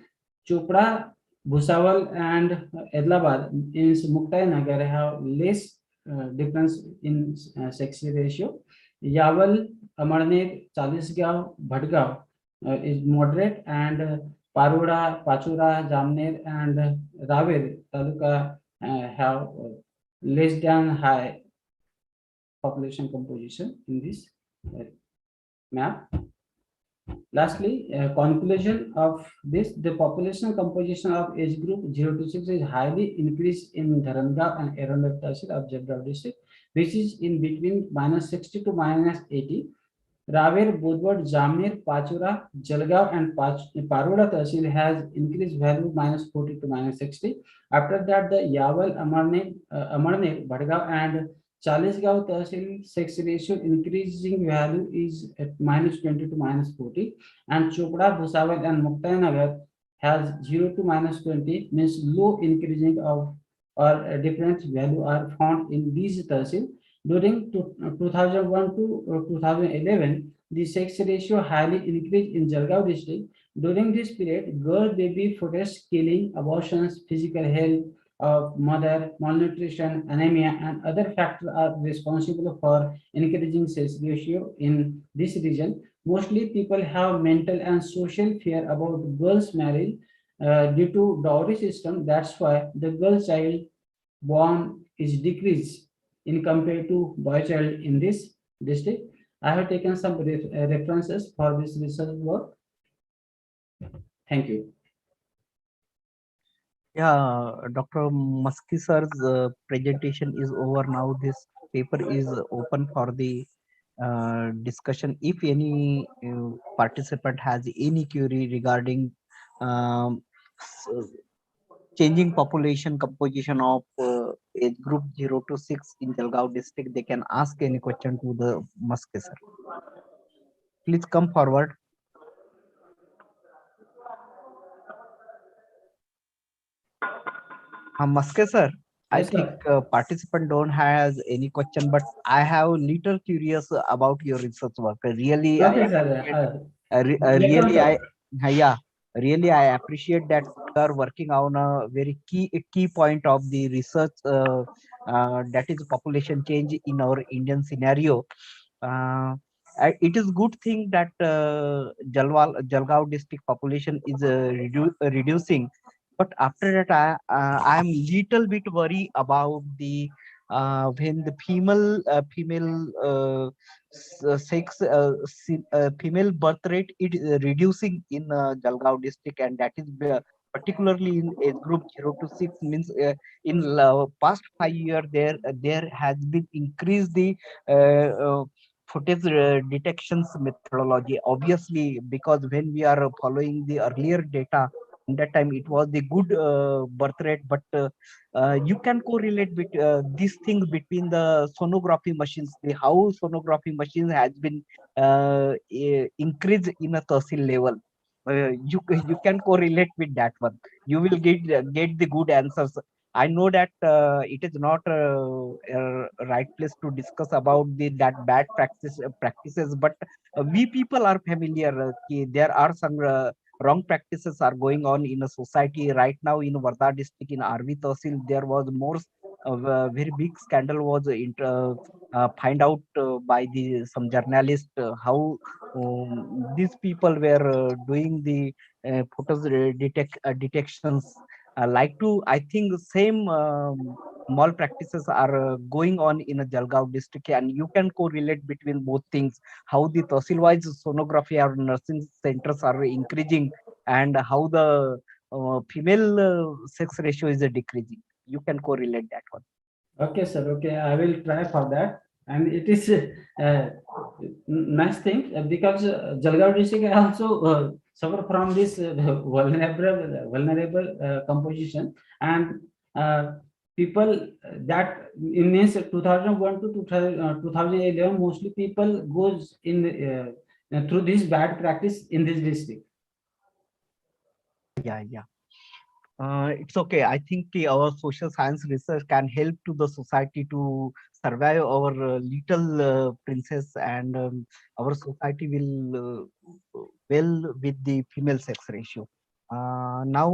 Chopra Bhusawal and Adilabad in Muktai Nagar have less difference in sex ratio. Yawal, Amarnet, Chalisgaon, Bhadgaon is moderate, and Paroda, Pachura, Jamner, and Ravel Taluka have less than high population composition in this map. Lastly, conclusion of this, the population composition of age group 0 to 6 is highly increased in Dharamgao and Erondel Tahsil of Jalgaon district, which is in between -60 to -80. Raver, Budwad, Jamner, Pachura, Jalgaon, and Paroda Tahsil has increased value -40 to -60. After that, the Yawal, Amarner, Bhadgaon, and Chalisgaon Tahsil sex ratio increasing value is at -20 to -40, and Chopra, Bhusawal, and Muktai Nagar has 0 to -20, means low increasing of or different value are found in these tahsil. During 2001 to 2011, the sex ratio highly increased in Jalgaon district. During this period, girl baby forest killing, abortions, physical health of mother, malnutrition, anemia, and other factors are responsible for increasing sex ratio in this region. Mostly people have mental and social fear about girls' marriage due to dowry system. That's why the girl child born is decreased in compared to boy child in this district. I have taken some references for this research work. Thank you. Yeah, Dr. Musky sir's presentation is over now. This paper is open for the discussion. If any participant has any query regarding um, s- changing population composition of age group 0 to 6 in Jalgaon district, they can ask any question to the Musky sir. Please come forward. Musky sir, I Yes, think sir. participant don't has any question, but I have little curious about your research work. Really, I Okay, appreciate. sir. Later on, Really, sir. yeah, really, I appreciate that you are working on a very key point of the research. That is population change in our Indian scenario. It is good thing that Jalgaon district population is reducing, but after that I am little bit worried about the when the female sex female birth rate it is reducing in Jalgaon district, and that is particularly in age group 0 to 6 means in past 5 years there has been increased the footage detections methodology, obviously, because when we are following the earlier data in that time it was the good birth rate, but you can correlate with these things between the sonography machines, the how sonography machines has been increased in a tahsil level. You can correlate with that one. You will get the good answers. I know that it is not right place to discuss about the that bad practices, but we people are familiar. There are some wrong practices are going on in a society right now in Wardha district in RV Tahsil. There was more very big scandal was find out by the some journalist how these people were doing the photos detections. Like to, I think the same malpractices are going on in a Jalgaon district, and you can correlate between both things. How the tahsil-wise sonography or nursing centers are increasing, and how the female sex ratio is decreasing. You can correlate that one. Okay, sir. Okay, I will try for that. And it is nice thing because Jalgaon district also suffer from this vulnerable composition, and people that in this 2001 to 2011 mostly people goes in through this bad practice in this district. Yeah. It's okay. I think our social science research can help to the society to survive our little princess, and our society will well with the female sex ratio. Now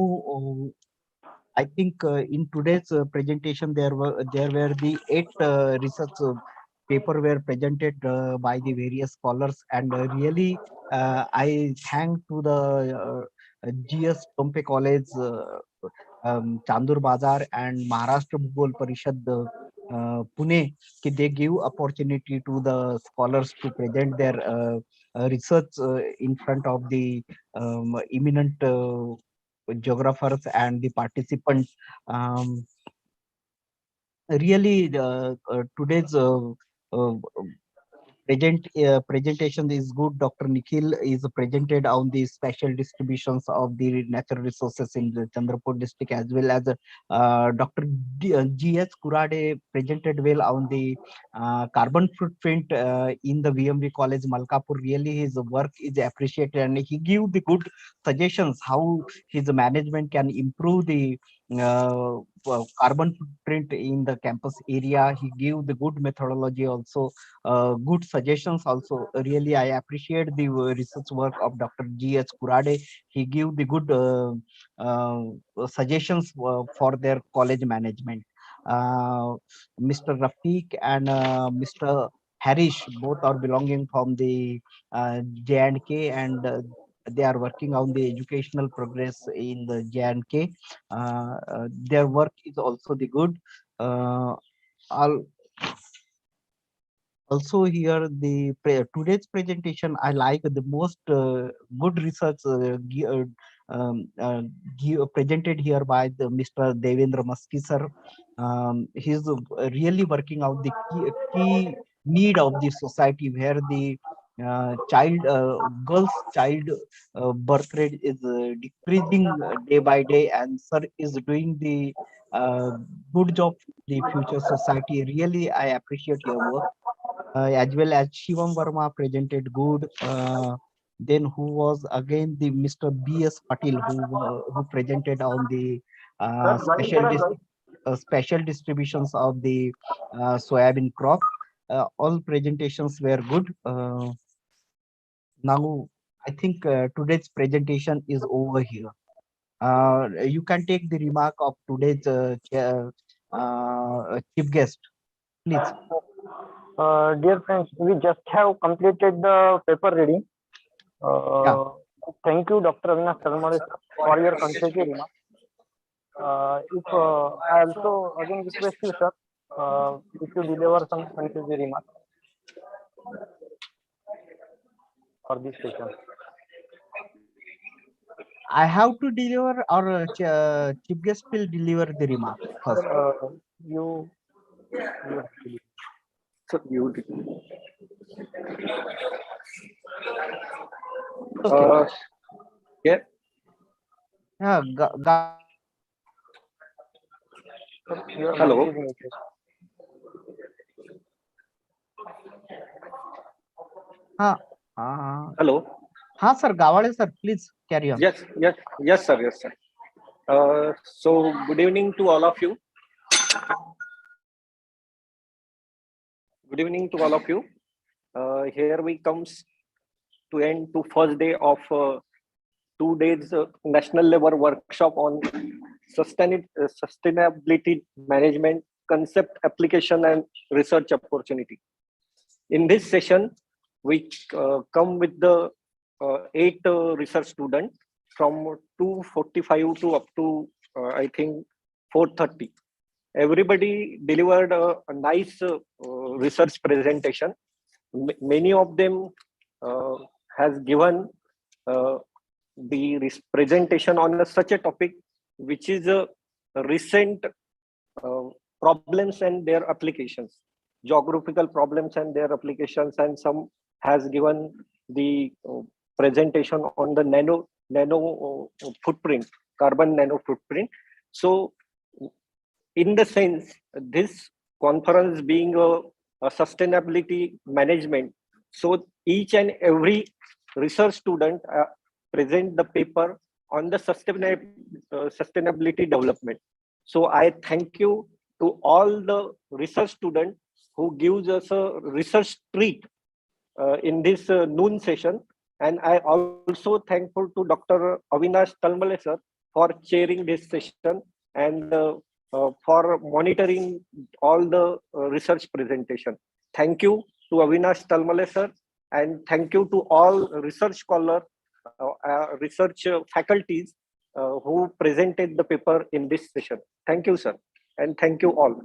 I think in today's presentation there were the 8 research paper were presented by the various scholars, and really I thank to the GS Tompe College, Chandur Bazar and Maharashtra Bhugol Parishad Pune, they give opportunity to the scholars to present their research in front of the eminent geographers and the participants. Um, Really, today's uh, presentation is good. Dr. Nikhil is presented on the special distributions of the natural resources in the Chandrapur district, as well as Dr. G.S. Kurade presented well on the carbon footprint in the VMV College Malkapur. Really, his work is appreciated, and he give the good suggestions how his management can improve the carbon footprint in the campus area. He give the good methodology also, good suggestions also. Really, I appreciate the research work of Dr. G.S. Kurade. He give the good suggestions for their college management. Mr. Rafiq and Mr. Harish both are belonging from the J&K, and they are working on the educational progress in the J&K. Their work is also the good. All also here the today's presentation I like the most good research presented here by the Mr. Devendra Maski sir. He's really working out the key need of the society, where the girls child birth rate is decreasing day by day, and sir is doing the uh, good job for the future society. Really, I appreciate your work. As well as Shivam Verma presented good. Then who was again the Mr. B.S. Patil, who presented on the special distributions of the soybean crop. All presentations were good. Now I think today's presentation is over here. You can take the remark of today's chief guest, please. Dear friends, we just have completed the paper reading. Thank you, Dr. Avinash Talmale, for your concise remarks. If I also again request you, sir, if you deliver some concise remarks for this session. I have to deliver, or chief guest will deliver the remark first. You have to. So you yeah. Hello. Hello. Sir, Gawade sir, please carry on. Yes, sir. So good evening to all of you. Good evening to all of you. Here we comes to end to first day of 2 days national level workshop on sustainability management concept, application and research opportunity. In this session, we come with the 8 research students from 245 to up to I think 430. Everybody delivered a nice research presentation. Many of them has given the presentation on such a topic which is recent problems and their applications, geographical problems and their applications, and some has given the presentation on the nano footprint, carbon nano footprint. So in the sense, this conference being a sustainability management, so each and every research student present the paper on the sustainability development. So I thank you to all the research students who gives us a research treat in this noon session. And I also thankful to Dr. Avinash Talmale sir for chairing this session. and for monitoring all the research presentation. Thank you to Avinash Talmale sir, and thank you to all research scholar, research faculties who presented the paper in this session. Thank you, sir, and thank you all.